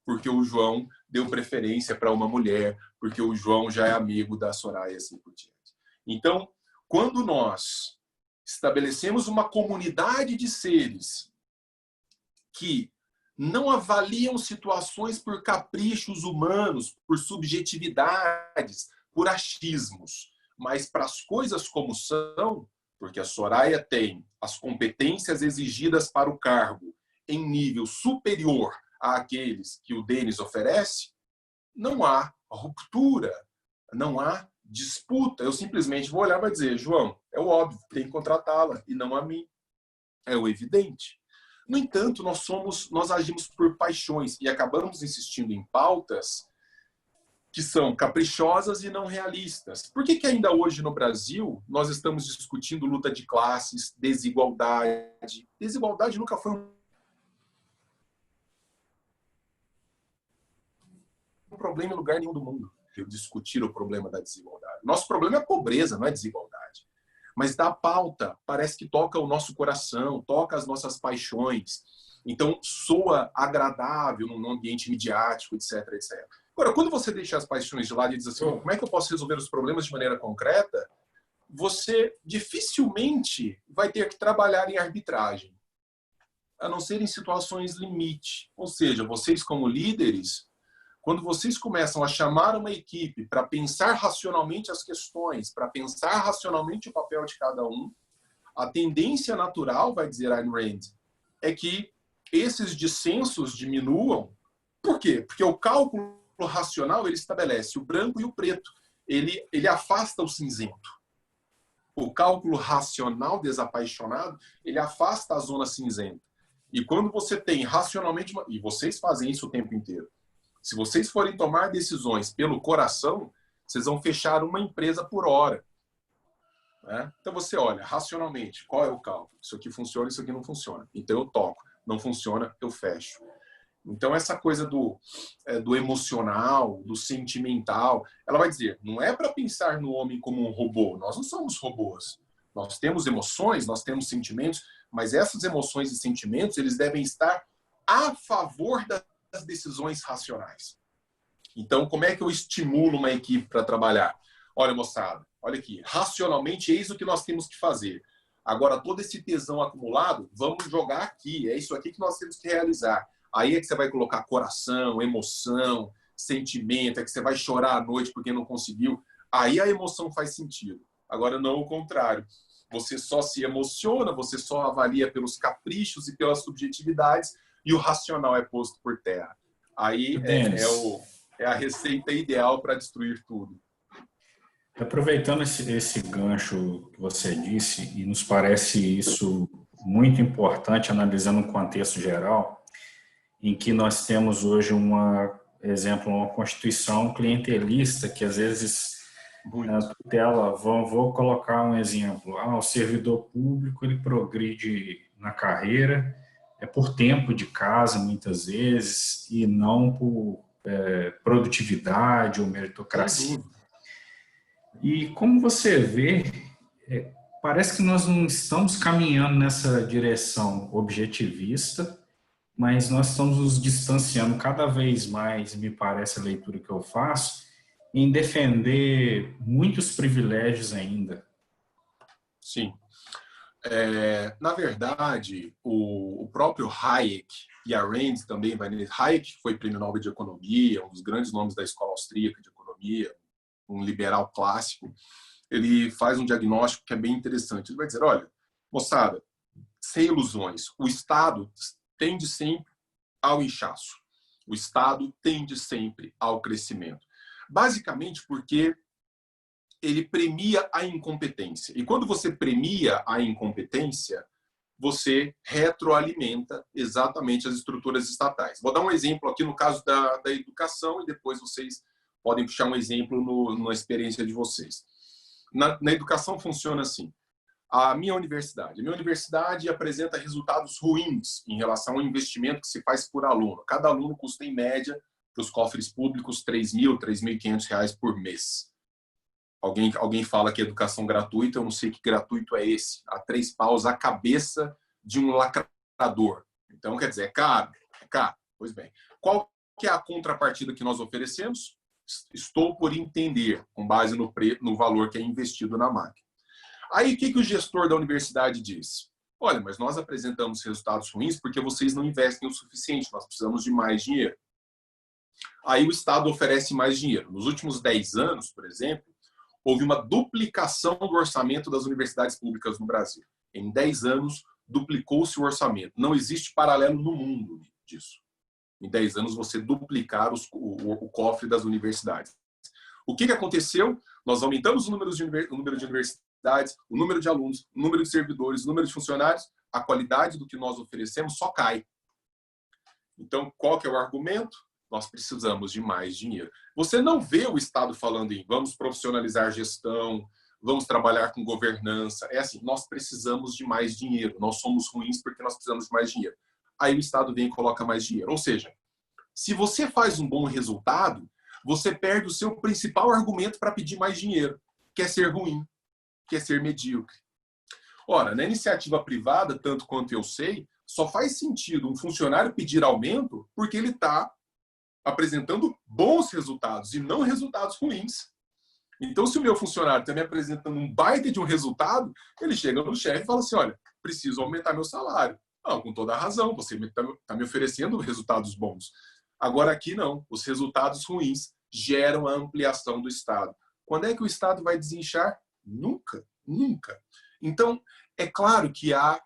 B: porque o João deu preferência para uma mulher, porque o João já é amigo da Soraya e assim por diante. Então, quando nós estabelecemos uma comunidade de seres que não avaliam situações por caprichos humanos, por subjetividades, por achismos, mas para as coisas como são, porque a Soraya tem as competências exigidas para o cargo em nível superior àqueles que o Denis oferece, não há ruptura, não há disputa. Eu simplesmente vou olhar e vou dizer, João, é o óbvio, tem que contratá-la e não a mim. É o evidente. No entanto, nós agimos por paixões e acabamos insistindo em pautas que são caprichosas e não realistas. Por que ainda hoje no Brasil nós estamos discutindo luta de classes, desigualdade? Desigualdade nunca foi um problema em lugar nenhum do mundo. Eu discutir o problema da desigualdade. Nosso problema é a pobreza, não é desigualdade. Mas da pauta, parece que toca o nosso coração, toca as nossas paixões. Então, soa agradável num ambiente midiático, etc, etc. Agora, quando você deixa as paixões de lado e diz assim, como é que eu posso resolver os problemas de maneira concreta? Você dificilmente vai ter que trabalhar em arbitragem, a não ser em situações limite. Ou seja, vocês como líderes, quando vocês começam a chamar uma equipe para pensar racionalmente as questões, para pensar racionalmente o papel de cada um, a tendência natural, vai dizer Ayn Rand, é que esses dissensos diminuam. Por quê? Porque o cálculo racional ele estabelece o branco e o preto. Ele afasta o cinzento. O cálculo racional desapaixonado, ele afasta a zona cinzenta. E quando você tem racionalmente... E vocês fazem isso o tempo inteiro. Se vocês forem tomar decisões pelo coração, vocês vão fechar uma empresa por hora. Né? Então você olha racionalmente, qual é o cálculo? Isso aqui funciona, isso aqui não funciona. Então eu toco. Não funciona, eu fecho. Então, essa coisa do emocional, do sentimental, ela vai dizer, não é para pensar no homem como um robô. Nós não somos robôs. Nós temos emoções, nós temos sentimentos, mas essas emoções e sentimentos, eles devem estar a favor das decisões racionais. Então, como é que eu estimulo uma equipe para trabalhar? Olha, moçada, olha aqui, racionalmente, eis o que nós temos que fazer. Agora, todo esse tesão acumulado, vamos jogar aqui. É isso aqui que nós temos que realizar. Aí é que você vai colocar coração, emoção, sentimento, é que você vai chorar à noite porque não conseguiu. Aí a emoção faz sentido. Agora, não o contrário. Você só se emociona, você só avalia pelos caprichos e pelas subjetividades e o racional é posto por terra. Aí é a receita ideal para destruir tudo.
C: Aproveitando esse gancho que você disse, e nos parece isso muito importante, analisando um contexto geral, em que nós temos hoje uma Constituição clientelista, que às vezes tutela, vou colocar um exemplo, o servidor público ele progride na carreira, por tempo de casa, muitas vezes, e não por produtividade ou meritocracia. E como você vê, parece que nós não estamos caminhando nessa direção objetivista, mas nós estamos nos distanciando cada vez mais, me parece a leitura que eu faço, em defender muitos privilégios ainda.
B: Sim. Na verdade, o próprio Hayek e a Rand também vai nele. Hayek foi prêmio Nobel de Economia, um dos grandes nomes da escola austríaca de economia, um liberal clássico. Ele faz um diagnóstico que é bem interessante. Ele vai dizer, olha, moçada, sem ilusões, o Estado tende sempre ao inchaço. O Estado tende sempre ao crescimento. Basicamente porque ele premia a incompetência. E quando você premia a incompetência, você retroalimenta exatamente as estruturas estatais. Vou dar um exemplo aqui no caso da educação e depois vocês podem puxar um exemplo na experiência de vocês. Na educação funciona assim. A minha universidade apresenta resultados ruins em relação ao investimento que se faz por aluno. Cada aluno custa, em média, para os cofres públicos, R$3.000, R$3.500 por mês. Alguém fala que é educação gratuita, eu não sei que gratuito é esse. A 3 paus a cabeça de um lacrador. Então, quer dizer, é caro. É caro. Pois bem. Qual que é a contrapartida que nós oferecemos? Estou por entender, com base no valor que é investido na máquina. Aí, o que o gestor da universidade diz? Olha, mas nós apresentamos resultados ruins porque vocês não investem o suficiente, nós precisamos de mais dinheiro. Aí o Estado oferece mais dinheiro. Nos últimos 10 anos, por exemplo, houve uma duplicação do orçamento das universidades públicas no Brasil. Em 10 anos, duplicou-se o orçamento. Não existe paralelo no mundo disso. Em 10 anos, você duplicar o cofre das universidades. O que aconteceu? Nós aumentamos o número de universidades, o número de alunos, o número de servidores, o número de funcionários, a qualidade do que nós oferecemos só cai. Então, qual que é o argumento? Nós precisamos de mais dinheiro. Você não vê o Estado falando em vamos profissionalizar a gestão, vamos trabalhar com governança. É assim, nós precisamos de mais dinheiro. Nós somos ruins porque nós precisamos de mais dinheiro. Aí o Estado vem e coloca mais dinheiro. Ou seja, se você faz um bom resultado, você perde o seu principal argumento para pedir mais dinheiro, que é ser ruim, que é ser medíocre. Ora, na iniciativa privada, tanto quanto eu sei, só faz sentido um funcionário pedir aumento porque ele está apresentando bons resultados e não resultados ruins. Então, se o meu funcionário está me apresentando um baita de um resultado, ele chega no chefe e fala assim, olha, preciso aumentar meu salário. Não, com toda a razão, você está me oferecendo resultados bons. Agora aqui não, os resultados ruins geram a ampliação do Estado. Quando é que o Estado vai desinchar? Nunca, nunca. Então, é claro que há,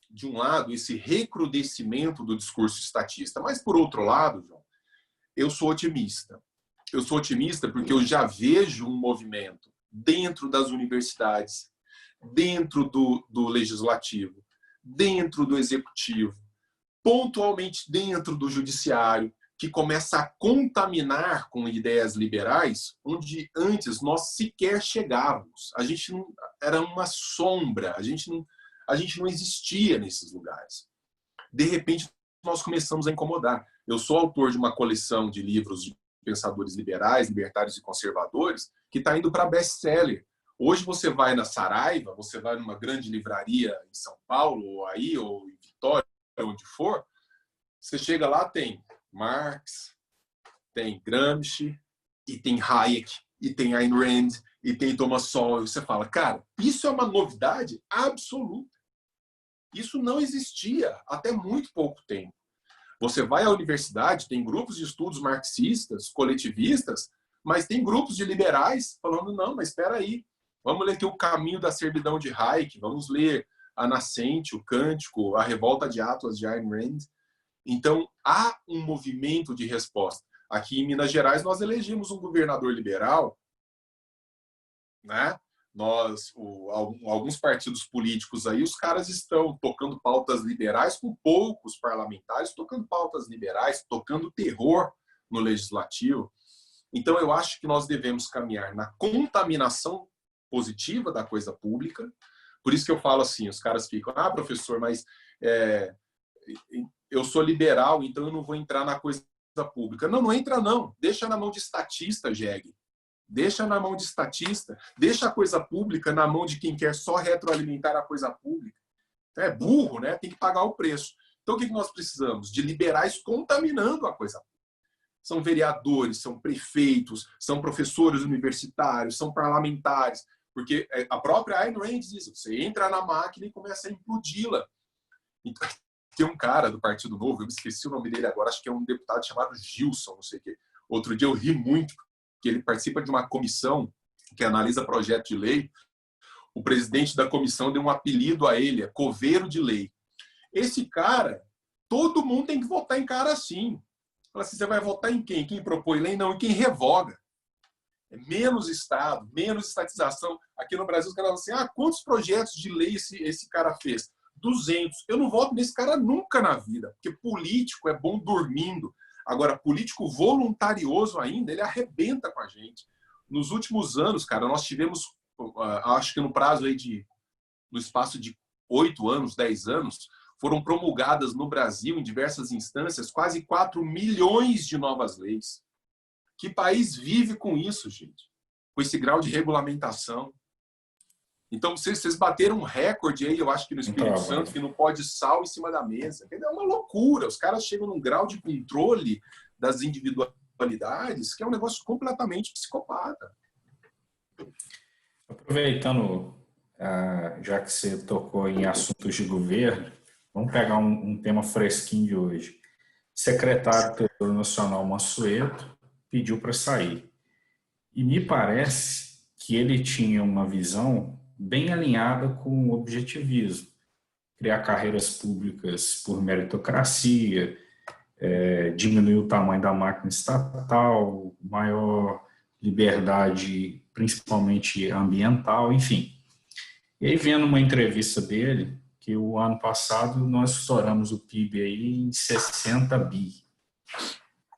B: de um lado, esse recrudescimento do discurso estatista, mas, por outro lado, João, eu sou otimista. Eu sou otimista porque eu já vejo um movimento dentro das universidades, dentro do legislativo, dentro do executivo, pontualmente dentro do judiciário, que começa a contaminar com ideias liberais, onde antes nós sequer chegávamos. A gente não, era uma sombra, a gente não existia nesses lugares. De repente, nós começamos a incomodar. Eu sou autor de uma coleção de livros de pensadores liberais, libertários e conservadores, que está indo para best-seller. Hoje você vai na Saraiva, você vai numa grande livraria em São Paulo, ou em Vitória, onde for, você chega lá, tem Marx, tem Gramsci, e tem Hayek, e tem Ayn Rand, e tem Thomas Sowell. Você fala, cara, isso é uma novidade absoluta. Isso não existia até muito pouco tempo. Você vai à universidade, tem grupos de estudos marxistas, coletivistas, mas tem grupos de liberais falando, não, mas espera aí, vamos ler aqui O Caminho da Servidão de Hayek, vamos ler A Nascente, O Cântico, A Revolta de Atlas de Ayn Rand. Então, há um movimento de resposta. Aqui em Minas Gerais, nós elegemos um governador liberal, né? Alguns partidos políticos aí, os caras estão tocando pautas liberais com poucos parlamentares, tocando pautas liberais, tocando terror no legislativo. Então, eu acho que nós devemos caminhar na contaminação positiva da coisa pública. Por isso que eu falo assim, os caras ficam, professor, mas eu sou liberal, então eu não vou entrar na coisa pública. Não, não entra não. Deixa na mão de estatista, Jeg. Deixa na mão de estatista. Deixa a coisa pública na mão de quem quer só retroalimentar a coisa pública. É burro, né? Tem que pagar o preço. Então, o que nós precisamos? De liberais contaminando a coisa pública. São vereadores, são prefeitos, são professores universitários, são parlamentares. Porque a própria Ayn Rand diz, você entra na máquina e começa a implodi-la. Então, tem um cara do Partido Novo, eu me esqueci o nome dele agora, acho que é um deputado chamado Gilson, não sei o quê. Outro dia eu ri muito, que ele participa de uma comissão que analisa projeto de lei. O presidente da comissão deu um apelido a ele, coveiro de lei. Esse cara, todo mundo tem que votar em cara assim. Fala assim, você vai votar em quem? Quem propõe lei? Não, em quem revoga. É menos Estado, menos estatização. Aqui no Brasil, os caras falam assim, quantos projetos de lei esse cara fez? 200. Eu não voto nesse cara nunca na vida, porque político é bom dormindo. Agora, político voluntarioso ainda, ele arrebenta com a gente. Nos últimos anos, cara, nós tivemos, acho que no espaço de 8 anos, 10 anos, foram promulgadas no Brasil, em diversas instâncias, quase 4 milhões de novas leis. Que país vive com isso, gente? Com esse grau de regulamentação. Então, vocês bateram um recorde aí, eu acho que no Espírito Santo, que não pode sal em cima da mesa. É uma loucura. Os caras chegam num grau de controle das individualidades que é um negócio completamente psicopata.
C: Aproveitando, já que você tocou em assuntos de governo, vamos pegar um tema fresquinho de hoje. Secretário do Tesouro Nacional Mansueto pediu para sair. E me parece que ele tinha uma visão bem alinhada com o objetivismo. Criar carreiras públicas por meritocracia, diminuir o tamanho da máquina estatal, maior liberdade, principalmente ambiental, enfim. E aí, vendo uma entrevista dele, que o ano passado nós estouramos o PIB aí em 60 bi.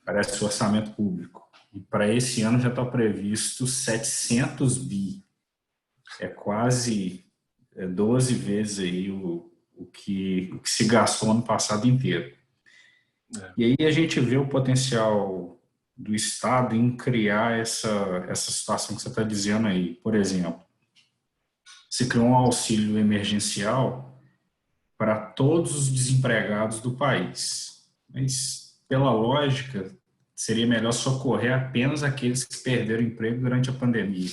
C: Parece o orçamento público. E para esse ano já está previsto 700 bi. É quase 12 vezes aí o que se gastou ano passado inteiro. E aí a gente vê o potencial do Estado em criar essa situação que você está dizendo aí. Por exemplo, se criou um auxílio emergencial para todos os desempregados do país. Mas, pela lógica, seria melhor socorrer apenas aqueles que perderam emprego durante a pandemia.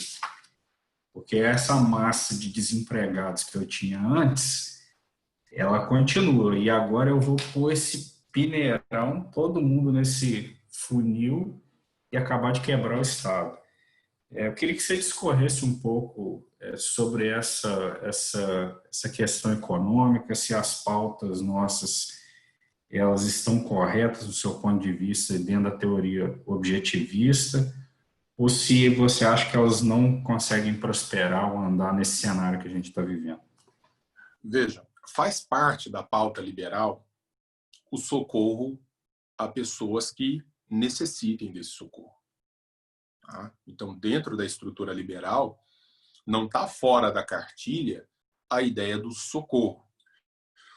C: Porque essa massa de desempregados que eu tinha antes, ela continua. E agora eu vou pôr esse pineirão, todo mundo nesse funil e acabar de quebrar o Estado. Eu queria que você discorresse um pouco sobre essa questão econômica, se as pautas nossas elas estão corretas do seu ponto de vista dentro da teoria objetivista, ou se você acha que elas não conseguem prosperar ou andar nesse cenário que a gente está vivendo.
B: Veja, faz parte da pauta liberal o socorro a pessoas que necessitem desse socorro. Tá? Então, dentro da estrutura liberal, não está fora da cartilha a ideia do socorro.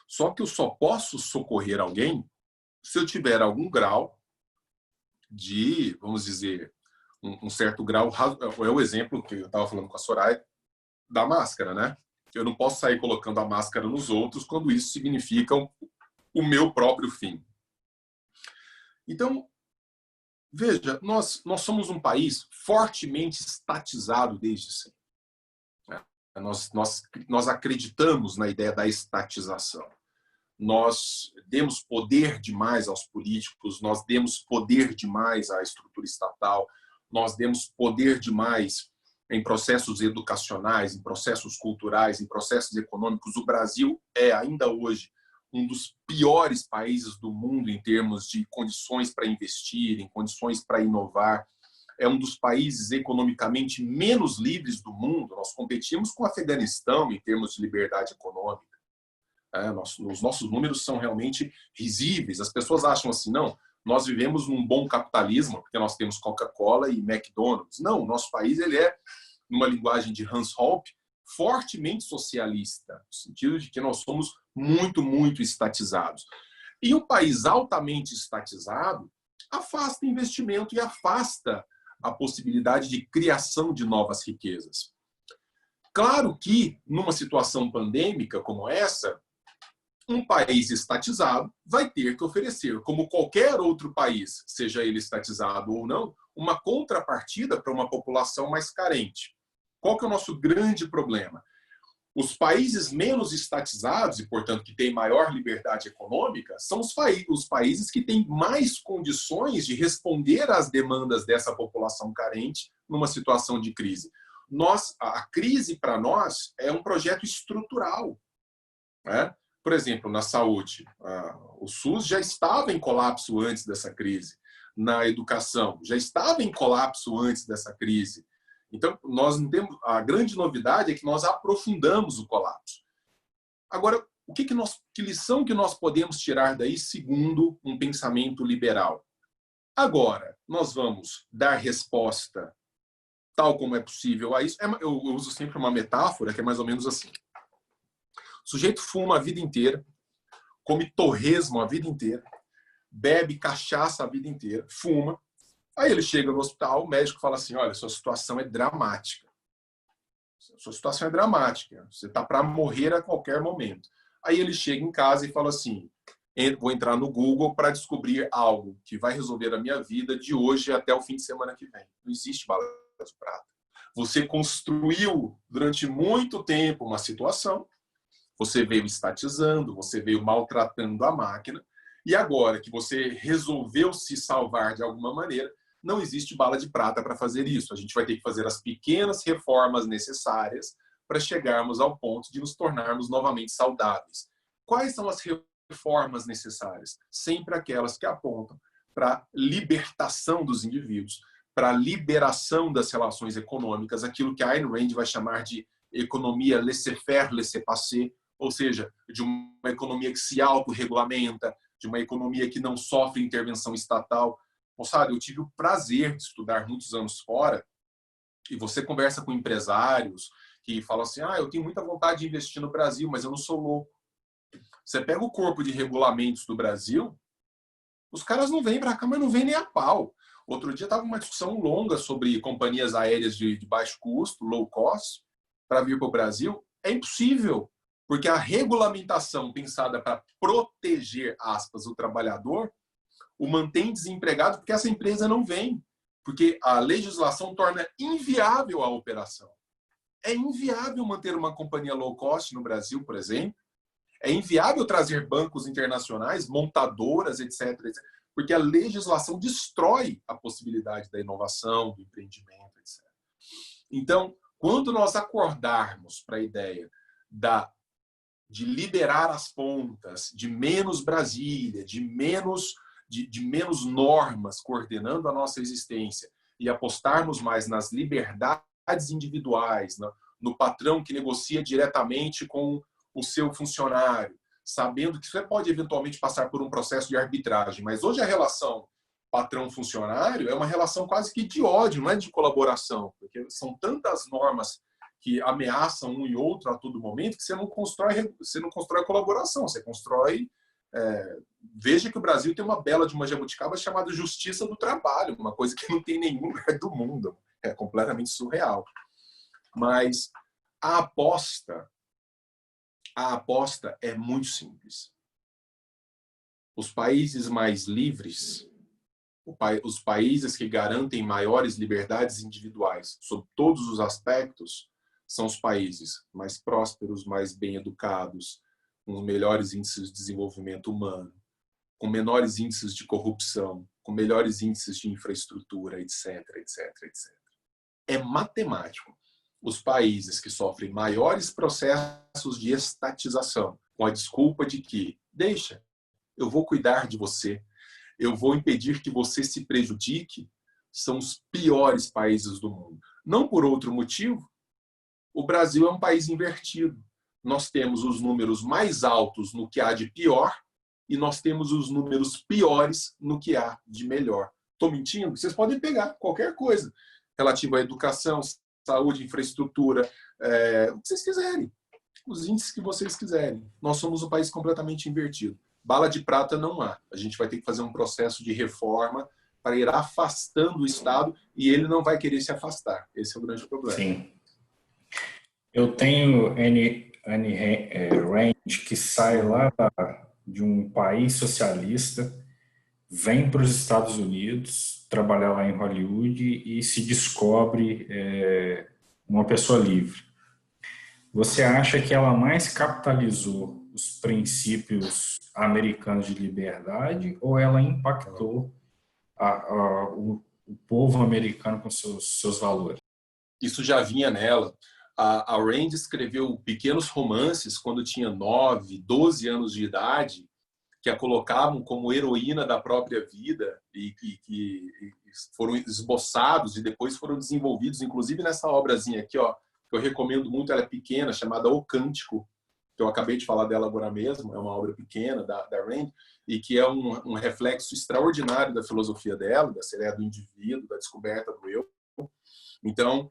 B: Só que eu só posso socorrer alguém se eu tiver algum grau de, vamos dizer, um certo grau, é o exemplo que eu estava falando com a Soraya, da máscara, né? Eu não posso sair colocando a máscara nos outros quando isso significa o meu próprio fim. Então, veja, nós somos um país fortemente estatizado desde sempre. Nós acreditamos na ideia da estatização. Nós demos poder demais aos políticos, nós demos poder demais à estrutura estatal, nós demos poder demais em processos educacionais, em processos culturais, em processos econômicos. O Brasil é, ainda hoje, um dos piores países do mundo em termos de condições para investir, em condições para inovar. É um dos países economicamente menos livres do mundo. Nós competimos com o Afeganistão em termos de liberdade econômica. Os nossos números são realmente risíveis. As pessoas acham assim, não, nós vivemos num bom capitalismo, porque nós temos Coca-Cola e McDonald's. Não, o nosso país ele é, numa linguagem de Hans Hoppe, fortemente socialista, no sentido de que nós somos muito, muito estatizados. E um país altamente estatizado afasta investimento e afasta a possibilidade de criação de novas riquezas. Claro que, numa situação pandêmica como essa, um país estatizado vai ter que oferecer, como qualquer outro país, seja ele estatizado ou não, uma contrapartida para uma população mais carente. Qual que é o nosso grande problema? Os países menos estatizados e, portanto, que têm maior liberdade econômica, são os países que têm mais condições de responder às demandas dessa população carente numa situação de crise. A crise, para nós, é um projeto estrutural, né? Por exemplo, na saúde, o SUS já estava em colapso antes dessa crise. Na educação, já estava em colapso antes dessa crise. Então, nós não temos, a grande novidade é que nós aprofundamos o colapso. Agora, que lição que nós podemos tirar daí segundo um pensamento liberal? Agora, nós vamos dar resposta tal como é possível a isso. Eu uso sempre uma metáfora que é mais ou menos assim. O sujeito fuma a vida inteira, come torresmo a vida inteira, bebe cachaça a vida inteira, fuma. Aí ele chega no hospital, o médico fala assim, olha, sua situação é dramática. Sua situação é dramática. Você está para morrer a qualquer momento. Aí ele chega em casa e fala assim, vou entrar no Google para descobrir algo que vai resolver a minha vida de hoje até o fim de semana que vem. Não existe bala de prata. Você construiu durante muito tempo uma situação, você veio estatizando, você veio maltratando a máquina, e agora que você resolveu se salvar de alguma maneira, não existe bala de prata para fazer isso. A gente vai ter que fazer as pequenas reformas necessárias para chegarmos ao ponto de nos tornarmos novamente saudáveis. Quais são as reformas necessárias? Sempre aquelas que apontam para a libertação dos indivíduos, para a liberação das relações econômicas, aquilo que a Ayn Rand vai chamar de economia laissez-faire, laissez-passer, ou seja, de uma economia que se autorregulamenta, de uma economia que não sofre intervenção estatal. Moçada, eu tive o prazer de estudar muitos anos fora, e você conversa com empresários que falam assim, eu tenho muita vontade de investir no Brasil, mas eu não sou louco. Você pega o corpo de regulamentos do Brasil, os caras não vêm para cá, mas não vêm nem a pau. Outro dia estava uma discussão longa sobre companhias aéreas de baixo custo, low cost, para vir para o Brasil. É impossível, porque a regulamentação pensada para proteger, aspas, o trabalhador, o mantém desempregado porque essa empresa não vem. Porque a legislação torna inviável a operação. É inviável manter uma companhia low cost no Brasil, por exemplo. É inviável trazer bancos internacionais, montadoras, etc., porque a legislação destrói a possibilidade da inovação, do empreendimento, etc. Então, quando nós acordarmos para a ideia de liberar as pontas, de menos Brasília, de menos normas coordenando a nossa existência e apostarmos mais nas liberdades individuais, no patrão que negocia diretamente com o seu funcionário, sabendo que você pode eventualmente passar por um processo de arbitragem, mas hoje a relação patrão-funcionário é uma relação quase que de ódio, não é de colaboração, porque são tantas normas que ameaçam um e outro a todo momento que você não constrói colaboração, você constrói Veja que o Brasil tem uma bela de uma jabuticaba chamada Justiça do Trabalho, uma coisa que não tem em nenhum lugar do mundo. É completamente surreal. Mas a aposta é muito simples. Os países mais livres, os países que garantem maiores liberdades individuais sob todos os aspectos, são os países mais prósperos, mais bem educados, com melhores índices de desenvolvimento humano, com menores índices de corrupção, com melhores índices de infraestrutura, etc, etc, etc. É matemático. Os países que sofrem maiores processos de estatização, com a desculpa de que, deixa, eu vou cuidar de você, eu vou impedir que você se prejudique, são os piores países do mundo. Não por outro motivo, o Brasil é um país invertido. Nós temos os números mais altos no que há de pior e nós temos os números piores no que há de melhor. Estou mentindo? Vocês podem pegar qualquer coisa relativo à educação, saúde, infraestrutura, o que vocês quiserem. Os índices que vocês quiserem. Nós somos um país completamente invertido. Bala de prata não há. A gente vai ter que fazer um processo de reforma para ir afastando o Estado e ele não vai querer se afastar. Esse é o grande problema.
C: Sim. Eu tenho Anne Rand, que sai lá de um país socialista, vem para os Estados Unidos, trabalhar lá em Hollywood e se descobre uma pessoa livre. Você acha que ela mais capitalizou os princípios americanos de liberdade ou ela impactou o povo americano com seus valores?
B: Isso já vinha nela. A Rand escreveu pequenos romances quando tinha 9, 12 anos de idade, que a colocavam como heroína da própria vida e que foram esboçados e depois foram desenvolvidos, inclusive nessa obrazinha aqui, ó, que eu recomendo muito, ela é pequena, chamada O Cântico, que eu acabei de falar dela agora mesmo, é uma obra pequena da Rand, e que é um reflexo extraordinário da filosofia dela, da ideia do indivíduo, da descoberta do eu. Então,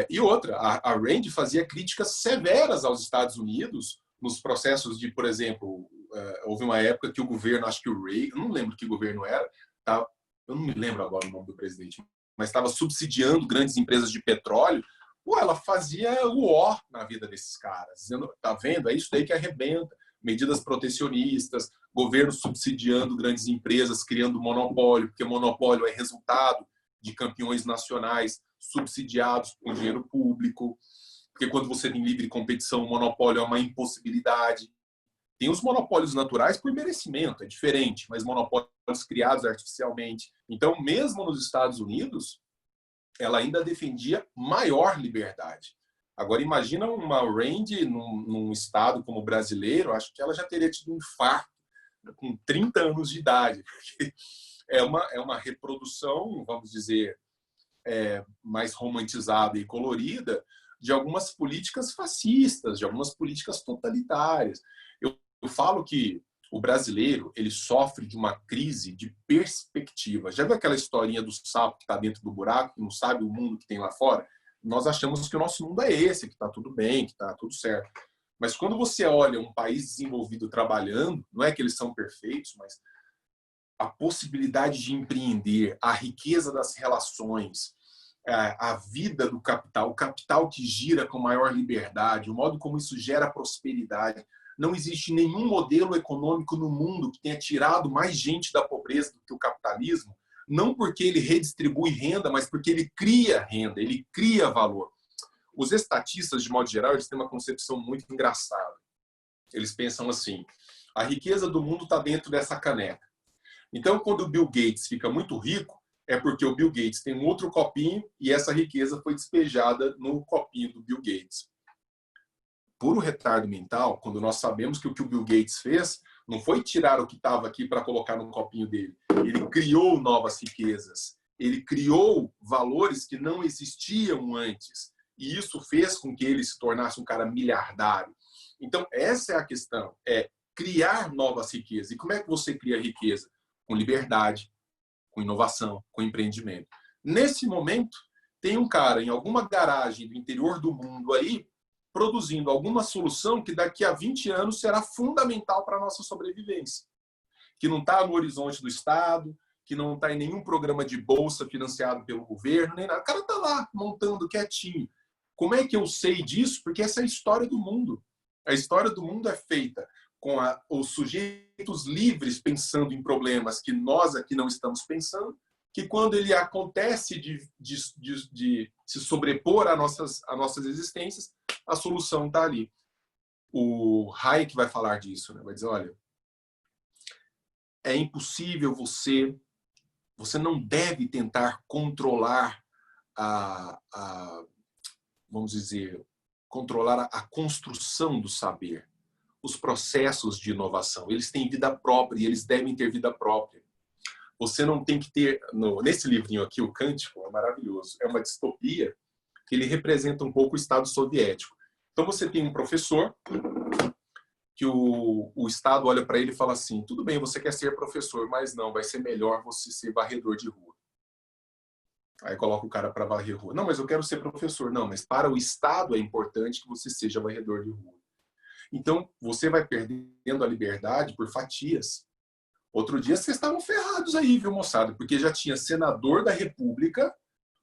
B: e outra, a Rand fazia críticas severas aos Estados Unidos nos processos de, por exemplo, houve uma época que o governo, acho que o Reagan, não lembro que governo era, eu não me lembro agora o nome do presidente, mas estava subsidiando grandes empresas de petróleo. Ela fazia o ó na vida desses caras, dizendo, tá vendo? É isso daí que arrebenta. Medidas protecionistas, governo subsidiando grandes empresas, criando monopólio, porque monopólio é resultado de campeões nacionais subsidiados com dinheiro público, porque quando você tem livre competição, o monopólio é uma impossibilidade. Tem os monopólios naturais por merecimento, é diferente, mas monopólios criados artificialmente. Então, mesmo nos Estados Unidos, ela ainda defendia maior liberdade. Agora, imagina uma Rand num estado como o brasileiro, acho que ela já teria tido um infarto com 30 anos de idade, porque é uma reprodução, vamos dizer, mais romantizada e colorida de algumas políticas fascistas, de algumas políticas totalitárias. Eu falo que o brasileiro ele sofre de uma crise de perspectiva. Já viu aquela historinha do sapo que está dentro do buraco, que não sabe o mundo que tem lá fora? Nós achamos que o nosso mundo é esse, que está tudo bem, que está tudo certo. Mas quando você olha um país desenvolvido trabalhando, não é que eles são perfeitos, mas a possibilidade de empreender, a riqueza das relações, a vida do capital, o capital que gira com maior liberdade, o modo como isso gera prosperidade. Não existe nenhum modelo econômico no mundo que tenha tirado mais gente da pobreza do que o capitalismo, não porque ele redistribui renda, mas porque ele cria renda, ele cria valor. Os estatistas, de modo geral, eles têm uma concepção muito engraçada. Eles pensam assim, a riqueza do mundo está dentro dessa caneca. Então, quando o Bill Gates fica muito rico, é porque o Bill Gates tem um outro copinho e essa riqueza foi despejada no copinho do Bill Gates. Puro retardo mental, quando nós sabemos que o Bill Gates fez não foi tirar o que estava aqui para colocar no copinho dele. Ele criou novas riquezas. Ele criou valores que não existiam antes. E isso fez com que ele se tornasse um cara miliardário. Então, essa é a questão. É criar novas riquezas. E como é que você cria riqueza? Com liberdade, com inovação, com empreendimento. Nesse momento, tem um cara em alguma garagem do interior do mundo aí, produzindo alguma solução que daqui a 20 anos será fundamental para a nossa sobrevivência. que não está no horizonte do Estado, que não está em nenhum programa de bolsa financiado pelo governo, nem nada. O cara está lá, montando quietinho. Como é que eu sei disso? Porque essa é a história do mundo. A história do mundo é feita com os sujeitos livres pensando em problemas que nós aqui não estamos pensando, que quando ele acontece de se sobrepor às nossas existências, a solução está ali. O Hayek vai falar disso, né? Vai dizer, olha, é impossível você não deve tentar controlar vamos dizer, controlar a construção do saber, os processos de inovação. Eles têm vida própria e eles devem ter vida própria. Você não tem que ter... Nesse livrinho aqui, o Cântico, é maravilhoso. É uma distopia que ele representa um pouco o Estado soviético. Então você tem um professor que o Estado olha para ele e fala assim, tudo bem, você quer ser professor, mas não, vai ser melhor você ser varredor de rua. Aí coloca o cara para varrer rua. Não, mas eu quero ser professor. Não, mas para o Estado é importante que você seja varredor de rua. Então, você vai perdendo a liberdade por fatias. Outro dia vocês estavam ferrados aí, viu, moçada? Porque já tinha senador da República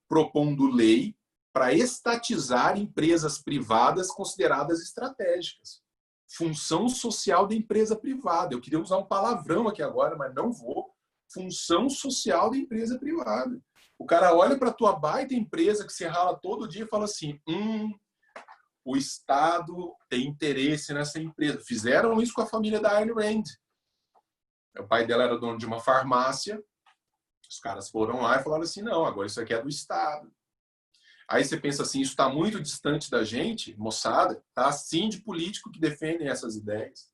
B: propondo lei para estatizar empresas privadas consideradas estratégicas. Função social da empresa privada. Eu queria usar um palavrão aqui agora, mas não vou. Função social da empresa privada. O cara olha para a tua baita empresa que você rala todo dia e fala assim, o Estado tem interesse nessa empresa. Fizeram isso com a família da Ayn Rand. O pai dela era dono de uma farmácia. Os caras foram lá e falaram assim, não, agora isso aqui é do Estado. Aí você pensa assim, isso está muito distante da gente, moçada, tá assim de político que defendem essas ideias.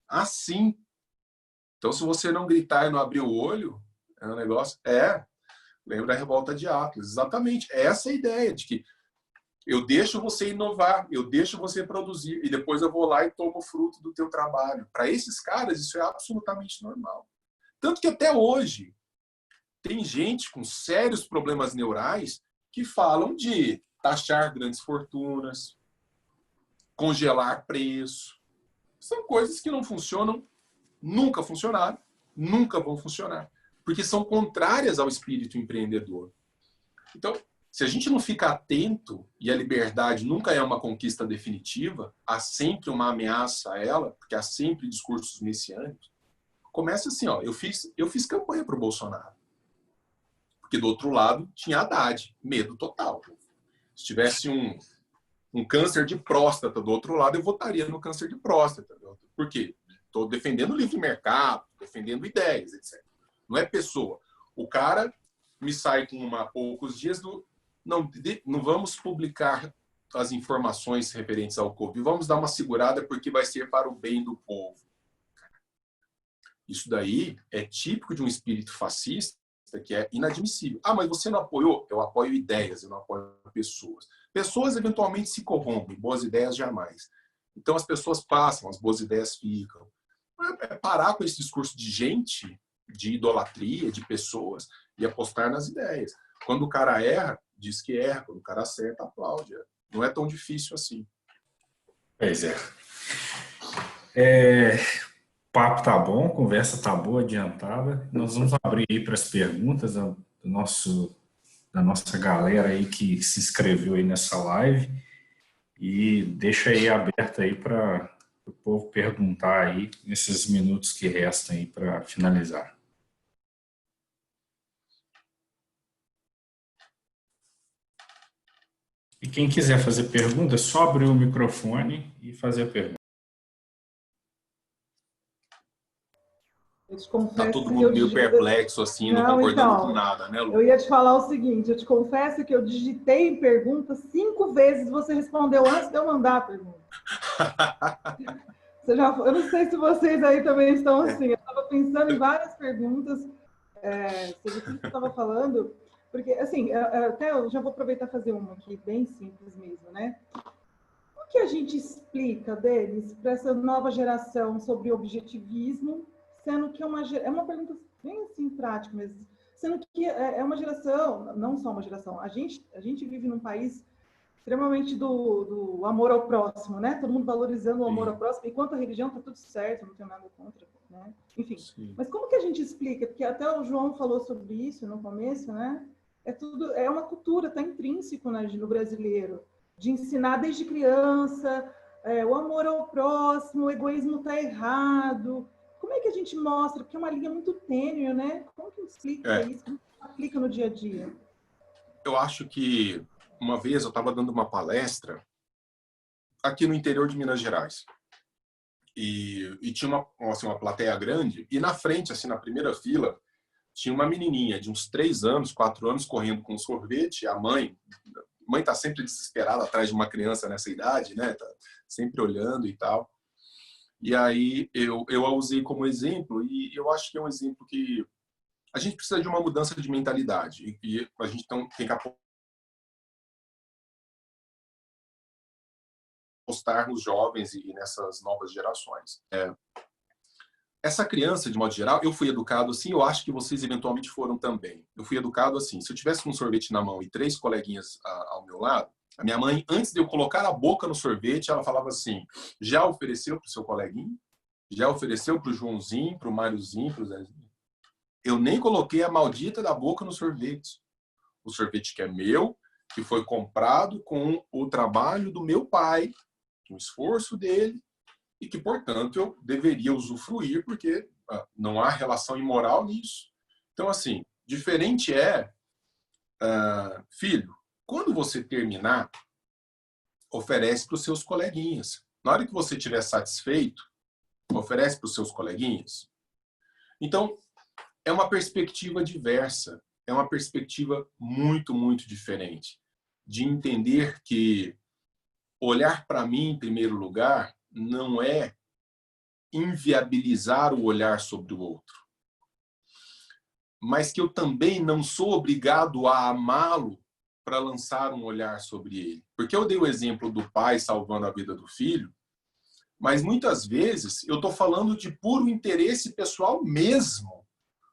B: Assim. Então, se você não gritar e não abrir o olho, é um negócio... Lembra da revolta de Atlas. Exatamente. Essa é a ideia de que eu deixo você inovar, eu deixo você produzir e depois eu vou lá e tomo o fruto do teu trabalho. Para esses caras, isso é absolutamente normal. Tanto que até hoje tem gente com sérios problemas neurais que falam de taxar grandes fortunas, congelar preço. São coisas que não funcionam, nunca funcionaram, nunca vão funcionar. Porque são contrárias ao espírito empreendedor. Então, se a gente não fica atento, e a liberdade nunca é uma conquista definitiva, há sempre uma ameaça a ela, porque há sempre discursos messiânicos, começa assim, ó, eu fiz campanha para o Bolsonaro. Porque do outro lado tinha Haddad, medo total. Se tivesse um câncer de próstata do outro lado, eu votaria no câncer de próstata. Por quê? Estou defendendo o livre mercado, defendendo ideias, etc. Não é pessoa. O cara me sai com há poucos dias do... Não vamos publicar as informações referentes ao Covid. Vamos dar uma segurada porque vai ser para o bem do povo. Isso daí é típico de um espírito fascista que é inadmissível. Ah, mas você não apoiou? Eu apoio ideias, eu não apoio pessoas. Pessoas eventualmente se corrompem, boas ideias jamais. Então as pessoas passam, as boas ideias ficam. É parar com esse discurso de gente, de idolatria, de pessoas, e apostar nas ideias. Quando o cara erra, diz que erra. Quando o cara acerta, aplaude. Não é tão difícil assim.
C: Pois é. O papo tá bom, a conversa tá boa, adiantada. Nós vamos abrir aí para as perguntas da nossa galera aí que se inscreveu aí nessa live. E deixa aí aberto aí para o povo perguntar aí nesses minutos que restam aí para finalizar. E quem quiser fazer pergunta, é só abrir o microfone e fazer a pergunta.
E: Eu te confesso
B: tá todo mundo meio perplexo, assim, não concordando com nada, né, Lu?
E: Eu ia te falar o seguinte, eu te confesso que eu digitei pergunta 5 vezes, você respondeu antes de eu mandar a pergunta. Eu não sei se vocês aí também estão assim, eu estava pensando em várias perguntas sobre o que você estava falando, porque, assim, até eu já vou aproveitar e fazer uma aqui, bem simples mesmo, né? O que a gente explica, Denis, para essa nova geração sobre objetivismo, sendo que é uma pergunta bem assim, prática mesmo, sendo que é uma geração, não só uma geração, a gente vive num país extremamente do amor ao próximo, né? Todo mundo valorizando o amor ao próximo, enquanto a religião está tudo certo, não tenho nada contra, né? Enfim,
B: Sim.
E: mas como que a gente explica? Porque até o João falou sobre isso no começo, né? É uma cultura, está intrínseco, né, no brasileiro, de ensinar desde criança, o amor ao próximo, o egoísmo está errado. Como é que a gente mostra? Porque é uma linha muito tênue, né? Como que explica isso? Como que aplica no dia a dia?
B: Eu acho que uma vez eu estava dando uma palestra aqui no interior de Minas Gerais. E tinha uma plateia grande, e na frente, assim, na primeira fila, tinha uma menininha de uns 3 anos, 4 anos, correndo com um sorvete. A mãe está sempre desesperada atrás de uma criança nessa idade, né? Tá sempre olhando e tal. E aí eu a usei como exemplo, e eu acho que é um exemplo que a gente precisa de uma mudança de mentalidade. E a gente tem que apostar nos jovens e nessas novas gerações. Essa criança, de modo geral, eu fui educado assim, eu acho que vocês eventualmente foram também. Eu fui educado assim, se eu tivesse um sorvete na mão e 3 coleguinhas ao meu lado, a minha mãe, antes de eu colocar a boca no sorvete, ela falava assim, já ofereceu para o seu coleguinha? Já ofereceu para o Joãozinho, para o Máriozinho, para o Zezinho? Eu nem coloquei a maldita da boca no sorvete. O sorvete que é meu, que foi comprado com o trabalho do meu pai, o esforço dele, e que, portanto, eu deveria usufruir, porque não há relação imoral nisso. Então, assim, diferente filho, quando você terminar, oferece para os seus coleguinhas. Na hora que você estiver satisfeito, oferece para os seus coleguinhas. Então, é uma perspectiva diversa, é uma perspectiva muito, muito diferente. De entender que olhar para mim em primeiro lugar não é inviabilizar o olhar sobre o outro, mas que eu também não sou obrigado a amá-lo para lançar um olhar sobre ele. Porque eu dei o exemplo do pai salvando a vida do filho, mas muitas vezes eu estou falando de puro interesse pessoal mesmo,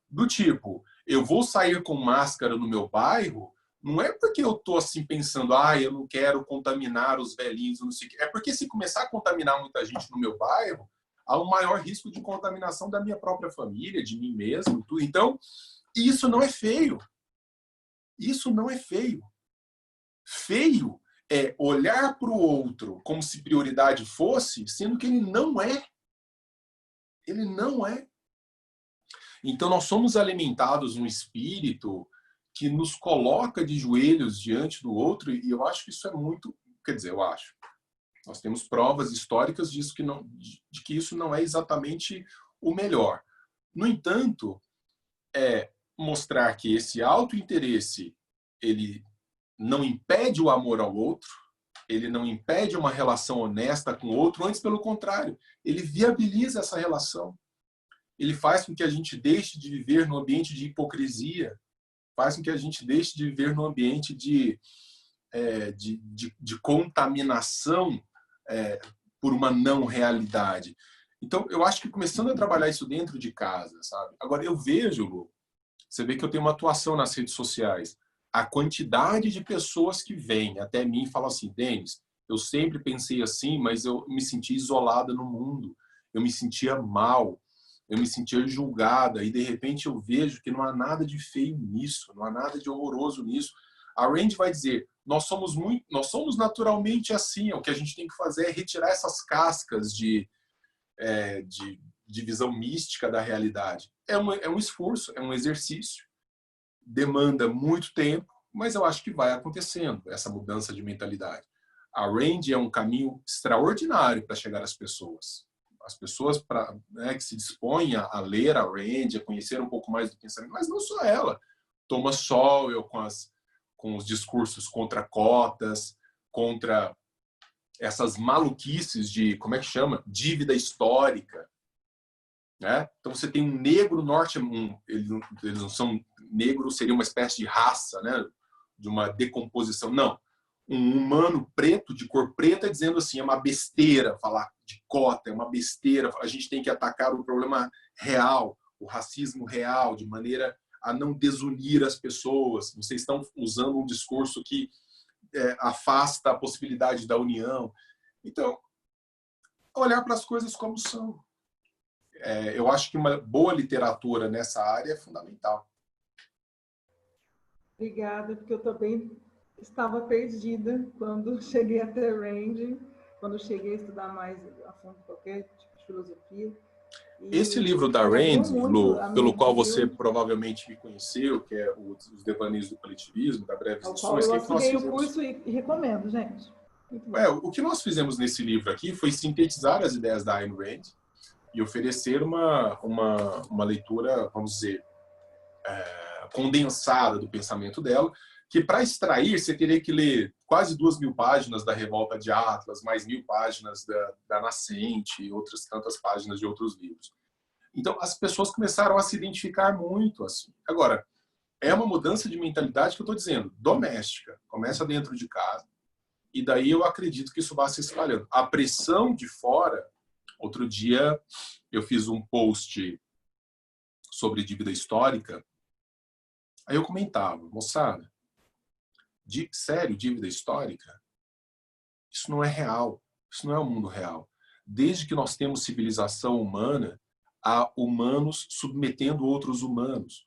B: do tipo, eu vou sair com máscara no meu bairro, não é porque eu estou assim pensando, eu não quero contaminar os velhinhos, não sei o quê. É porque se começar a contaminar muita gente no meu bairro, há um maior risco de contaminação da minha própria família, de mim mesmo. Tudo. Então, isso não é feio. Isso não é feio. Feio é olhar para o outro como se prioridade fosse, sendo que ele não é. Ele não é. Então, nós somos alimentados um espírito que nos coloca de joelhos diante do outro, e eu acho que isso é muito... Quer dizer, eu acho. Nós temos provas históricas disso de que isso não é exatamente o melhor. No entanto, é mostrar que esse autointeresse, ele não impede o amor ao outro, ele não impede uma relação honesta com o outro, antes pelo contrário, ele viabiliza essa relação. Ele faz com que a gente deixe de viver no ambiente de hipocrisia, faz com que a gente deixe de viver no ambiente de contaminação por uma não realidade. Então, eu acho que começando a trabalhar isso dentro de casa, sabe? Agora, eu vejo, Lu, você vê que eu tenho uma atuação nas redes sociais, a quantidade de pessoas que vêm até mim e falam assim, Denis, eu sempre pensei assim, mas eu me sentia isolada no mundo, eu me sentia mal, eu me sentia julgada, e de repente eu vejo que não há nada de feio nisso, não há nada de horroroso nisso. A Randy vai dizer, nós somos naturalmente assim, o que a gente tem que fazer é retirar essas cascas de visão mística da realidade. É um esforço, é um exercício, demanda muito tempo, mas eu acho que vai acontecendo essa mudança de mentalidade. A Randy é um caminho extraordinário para chegar às pessoas. As pessoas que se dispõem a ler a Randy, a conhecer um pouco mais do pensamento, mas não só ela. Thomas Sowell com os discursos contra cotas, contra essas maluquices de, como é que chama? Dívida histórica. Né? Então você tem um negro eles não são negros, seria uma espécie de raça, né? De uma decomposição. Não. Um humano preto, de cor preta, dizendo assim, é uma besteira falar de cota, é uma besteira, a gente tem que atacar o problema real, o racismo real, de maneira a não desunir as pessoas. Vocês estão usando um discurso que afasta a possibilidade da união. Então, olhar para as coisas como são. eu acho que uma boa literatura nessa área é fundamental.
E: Obrigada, porque eu também estava perdida quando cheguei até Rand, quando cheguei a estudar mais a fundo qualquer tipo de filosofia.
B: Esse livro da Rand, Lu, pelo qual você provavelmente me conheceu, que é Os Devaneios do Coletivismo, da Breves Lições,
E: eu assinei o curso e recomendo, gente.
B: O que nós fizemos nesse livro aqui foi sintetizar as ideias da Ayn Rand e oferecer uma leitura, vamos dizer, condensada do pensamento dela, que para extrair você teria que ler quase 2.000 páginas da Revolta de Atlas, mais 1.000 páginas da Nascente e outras tantas páginas de outros livros. Então, as pessoas começaram a se identificar muito assim. Agora, é uma mudança de mentalidade que eu estou dizendo, doméstica. Começa dentro de casa. E daí eu acredito que isso vai se espalhando. A pressão de fora... Outro dia, eu fiz um post sobre dívida histórica. Aí eu comentava, moçada, sério, dívida histórica? Isso não é real. Isso não é o mundo real. Desde que nós temos civilização humana, há humanos submetendo outros humanos.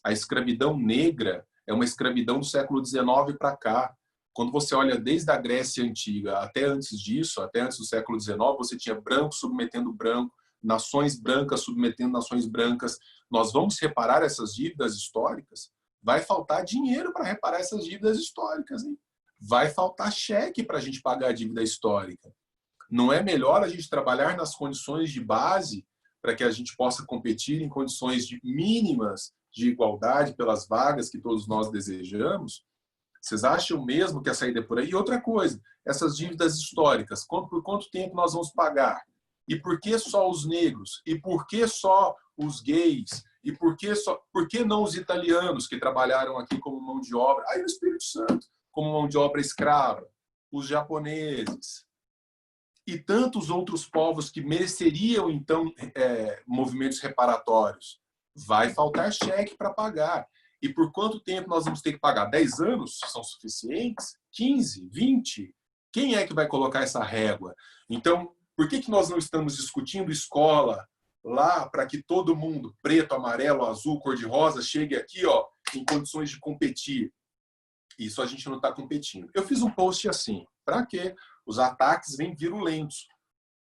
B: A escravidão negra é uma escravidão do século XIX para cá. Quando você olha desde a Grécia Antiga até antes disso, até antes do século XIX, você tinha branco submetendo branco, nações brancas submetendo nações brancas. Nós vamos reparar essas dívidas históricas? Vai faltar dinheiro para reparar essas dívidas históricas, hein? Vai faltar cheque para a gente pagar a dívida histórica. Não é melhor a gente trabalhar nas condições de base para que a gente possa competir em condições mínimas de igualdade pelas vagas que todos nós desejamos? Vocês acham mesmo que a saída é por aí? E outra coisa, essas dívidas históricas, por quanto tempo nós vamos pagar? E por que só os negros? E por que só os gays? E por que não os italianos que trabalharam aqui como mão de obra? Aí no Espírito Santo, como mão de obra escrava. Os japoneses. E tantos outros povos que mereceriam, então, movimentos reparatórios. Vai faltar cheque para pagar. E por quanto tempo nós vamos ter que pagar? 10 anos são suficientes? 15? 20? Quem é que vai colocar essa régua? Então, por que nós não estamos discutindo escola lá para que todo mundo, preto, amarelo, azul, cor-de-rosa, chegue aqui em condições de competir? Isso a gente não está competindo. Eu fiz um post assim. Para quê? Os ataques vêm virulentos.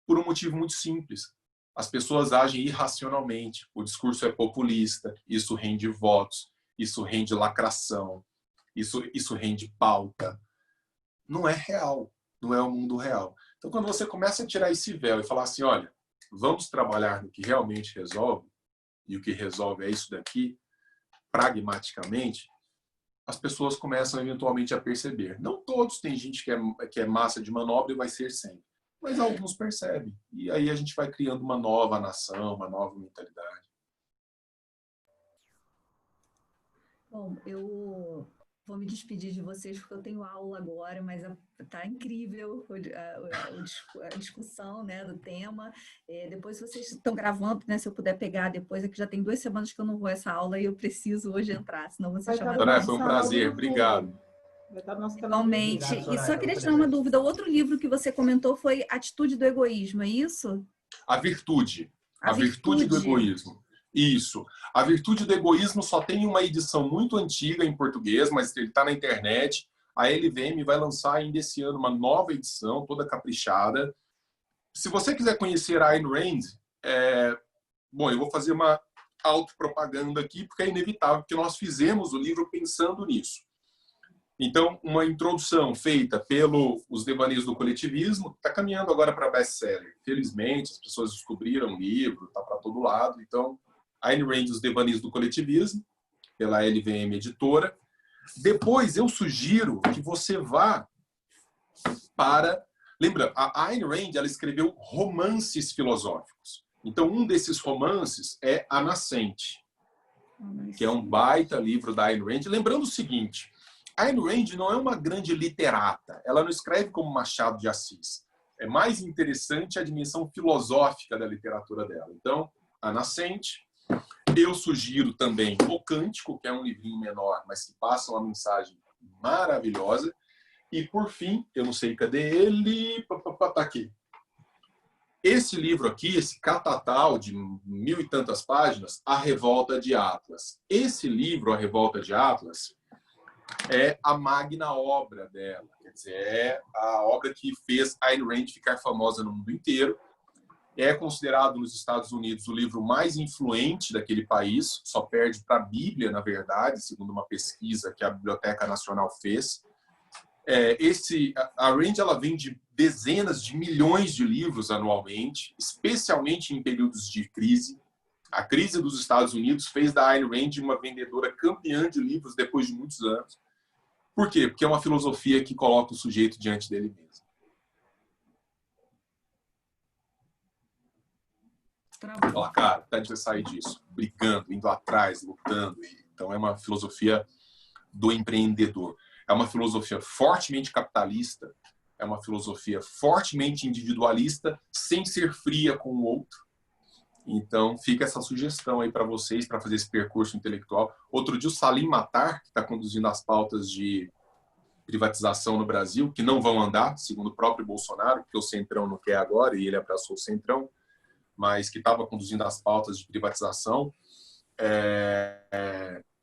B: Por um motivo muito simples. As pessoas agem irracionalmente. O discurso é populista. Isso rende votos. Isso rende lacração. Isso rende pauta. Não é real. Não é o mundo real. Então, quando você começa a tirar esse véu e falar assim, olha, vamos trabalhar no que realmente resolve, e o que resolve é isso daqui, pragmaticamente, as pessoas começam eventualmente a perceber. Não todos, tem gente que é massa de manobra e vai ser sempre. Mas alguns percebem. E aí a gente vai criando uma nova nação, uma nova mentalidade.
D: Bom, eu vou me despedir de vocês porque eu tenho aula agora, mas está incrível a discussão, né, do tema. Depois, se vocês estão gravando, né, se eu puder pegar depois, é que já tem 2 semanas que eu não vou a essa aula e eu preciso hoje entrar, senão vou ser chamada.
B: Soraya, foi um prazer, obrigado.
D: Igualmente. E só queria tirar uma dúvida. O outro livro que você comentou foi Atitude do Egoísmo, é isso?
B: A Virtude. A Virtude do Egoísmo. Isso. A Virtude do Egoísmo só tem uma edição muito antiga em português, mas ele está na internet. A LVM vai lançar ainda esse ano uma nova edição, toda caprichada. Se você quiser conhecer a Ayn Rand, bom, eu vou fazer uma autopropaganda aqui, porque é inevitável, porque nós fizemos o livro pensando nisso. Então, uma introdução feita Os Devaneios do Coletivismo, está caminhando agora para best-seller. Felizmente, as pessoas descobriram o livro, está para todo lado. Então, Ayn Rand, Os Devaneios do Coletivismo, pela LVM Editora. Depois, eu sugiro que você vá para... Lembra, a Ayn Rand ela escreveu romances filosóficos. Então, um desses romances é A Nascente, que é um baita livro da Ayn Rand. Lembrando o seguinte, a Ayn Rand não é uma grande literata. Ela não escreve como Machado de Assis. É mais interessante a dimensão filosófica da literatura dela. Então, A Nascente. Eu sugiro também O Cântico, que é um livrinho menor, mas que passa uma mensagem maravilhosa. E, por fim, eu não sei cadê ele, tá aqui. Esse livro aqui, esse catatal de 1000 e tantas páginas, A Revolta de Atlas. Esse livro, A Revolta de Atlas, é a magna obra dela. Quer dizer, é a obra que fez Ayn Rand ficar famosa no mundo inteiro. É considerado nos Estados Unidos o livro mais influente daquele país, só perde para a Bíblia, na verdade, segundo uma pesquisa que a Biblioteca Nacional fez. A Rand, ela vende dezenas de milhões de livros anualmente, especialmente em períodos de crise. A crise dos Estados Unidos fez da Ayn Rand uma vendedora campeã de livros depois de muitos anos. Por quê? Porque é uma filosofia que coloca o sujeito diante dele mesmo. Fala, cara, tá de você sair disso, brigando, indo atrás, lutando. Então é uma filosofia do empreendedor. É uma filosofia fortemente capitalista, é uma filosofia fortemente individualista, sem ser fria com o outro. Então fica essa sugestão aí para vocês, para fazer esse percurso intelectual. Outro dia o Salim Matar, que está conduzindo as pautas de privatização no Brasil, que não vão andar, segundo o próprio Bolsonaro, porque o Centrão não quer agora, e ele abraçou o Centrão, mas que estava conduzindo as pautas de privatização,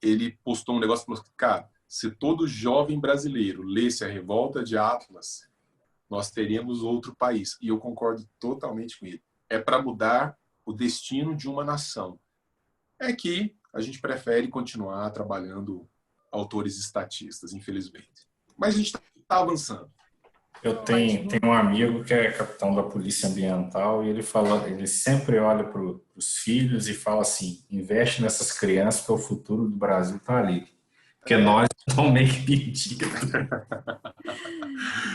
B: ele postou um negócio e falou: cara, se todo jovem brasileiro lesse A Revolta de Atlas, nós teríamos outro país. E eu concordo totalmente com ele. É para mudar o destino de uma nação. É que a gente prefere continuar trabalhando autores estatistas, infelizmente. Mas a gente está avançando.
C: Eu tenho um amigo que é capitão da Polícia Ambiental e ele sempre olha para os filhos e fala assim: investe nessas crianças porque o futuro do Brasil está ali. Porque nós estamos meio que perdidos.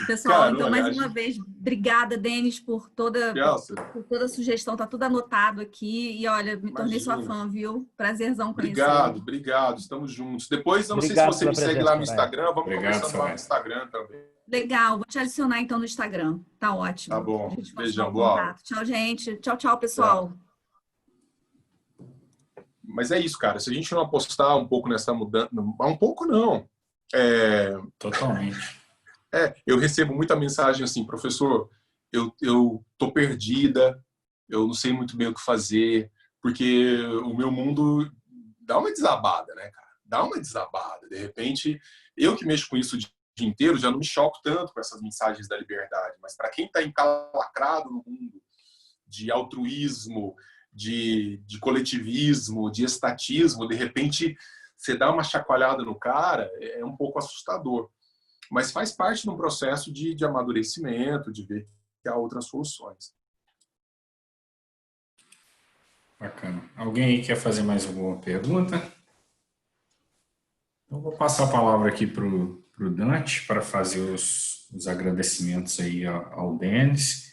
D: Pessoal, cara, então, mais uma vez, obrigada, Denis, por toda a sugestão. Está tudo anotado aqui. E, olha, me tornei sua fã, viu? Prazerzão conhecer.
B: Obrigado. Estamos juntos. Depois, eu não sei se você me segue lá no Instagram. Vamos conversando lá no Instagram também.
D: Legal. Vou te adicionar, então, no Instagram. Tá ótimo.
B: Tá bom. Beijão, boa.
D: Tchau, gente. Tchau, pessoal.
B: Tchau. Mas é isso, cara. Se a gente não apostar um pouco nessa mudança... Um pouco, não.
C: Totalmente.
B: Eu recebo muita mensagem assim: professor, eu tô perdida, eu não sei muito bem o que fazer, porque o meu mundo dá uma desabada, né, cara? Dá uma desabada. De repente, eu que mexo com isso o dia inteiro, já não me choco tanto com essas mensagens da liberdade. Mas para quem está encalacrado no mundo de altruísmo, de coletivismo, de estatismo, de repente você dá uma chacoalhada no cara, é um pouco assustador. Mas faz parte de um processo de amadurecimento, de ver que há outras soluções.
C: Bacana. Alguém aí quer fazer mais alguma pergunta? Então, vou passar a palavra aqui para o Dante para fazer os agradecimentos aí ao Denis.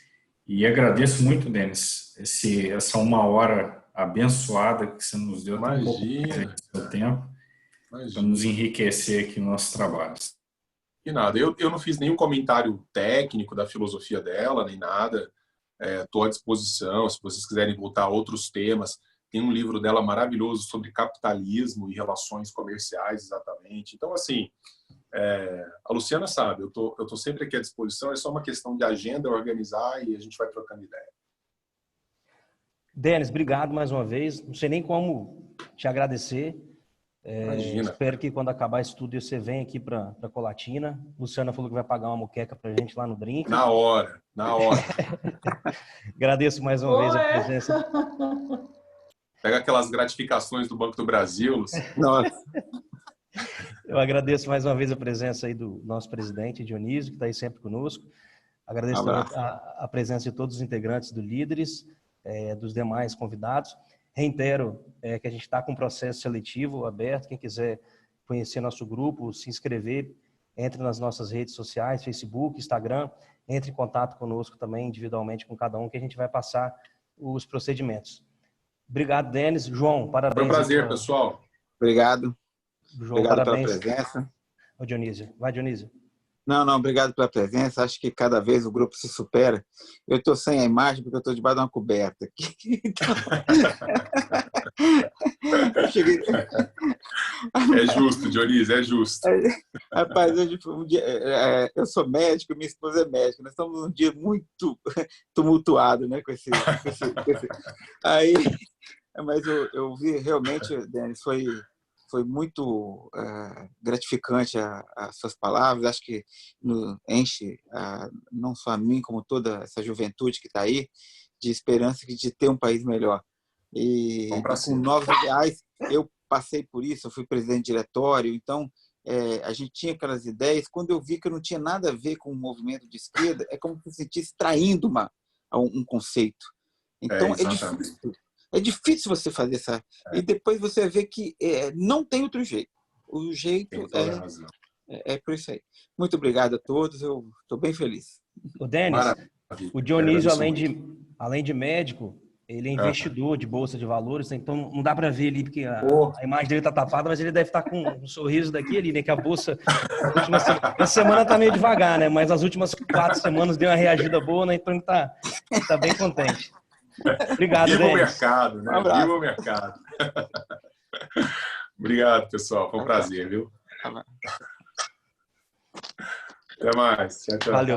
C: E agradeço muito, Denis, essa 1 hora abençoada que você nos deu.
B: Imagina.
C: Do seu tempo, para nos enriquecer aqui nos nossos trabalhos.
B: E nada, eu não fiz nenhum comentário técnico da filosofia dela, nem nada. Estou à disposição, se vocês quiserem voltar a outros temas. Tem um livro dela maravilhoso sobre capitalismo e relações comerciais, exatamente. Então, assim, a Luciana sabe, eu tô sempre aqui à disposição, é só uma questão de agenda, organizar e a gente vai trocando ideia.
A: Denis, obrigado mais uma vez. Não sei nem como te agradecer. Espero que quando acabar esse estudo você venha aqui para Colatina. Luciana falou que vai pagar uma moqueca para a gente lá no Drink.
B: Na hora.
A: Agradeço mais uma vez a presença.
B: Pega aquelas gratificações do Banco do Brasil, Luciana.
F: Nossa.
A: Eu agradeço mais uma vez a presença aí do nosso presidente, Dionísio, que está aí sempre conosco. Agradeço a presença de todos os integrantes do Líderes, dos demais convidados. Reitero que a gente está com um processo seletivo aberto. Quem quiser conhecer nosso grupo, se inscrever, entre nas nossas redes sociais, Facebook, Instagram, entre em contato conosco também, individualmente com cada um, que a gente vai passar os procedimentos. Obrigado, Denis. João, parabéns.
B: Foi um prazer, pessoal.
F: Obrigado.
A: João,
F: obrigado
A: parabéns.
F: pela presença.
A: Ô, Dionísio. Vai, Dionísio.
F: Não, obrigado pela presença. Acho que cada vez o grupo se supera. Eu estou sem a imagem porque eu estou debaixo de uma coberta aqui. Então... Eu cheguei...
B: É justo, Dionísio, é justo.
F: Rapaz, hoje foi um dia, eu sou médico, minha esposa é médica, nós estamos num dia muito tumultuado, né, com esse. Aí, mas eu vi realmente, Denis, foi muito gratificante as suas palavras, acho que enche não só a mim, como toda essa juventude que está aí, de esperança de ter um país melhor. E com novos ideais, eu passei por isso, eu fui presidente de diretório, então a gente tinha aquelas ideias. Quando eu vi que eu não tinha nada a ver com o movimento de esquerda, é como se eu sentisse traindo um conceito. Então é difícil você fazer essa... E depois você vê que não tem outro jeito. O jeito é por isso aí. Muito obrigado a todos, eu estou bem feliz.
A: O Denis, o Dionísio, além de médico, ele é investidor de bolsa de valores, então não dá para ver ali, porque a imagem dele está tapada, mas ele deve estar com um sorriso daqui ali, né? Que a bolsa, essa semana está meio devagar, né? Mas as últimas 4 semanas deu uma reagida boa, né? Então ele está bem contente. Obrigado,
B: Denis. Viva o mercado, né? Viva o mercado. Obrigado, pessoal. Foi um prazer, viu? Até mais. Tchau, tchau.
A: Valeu.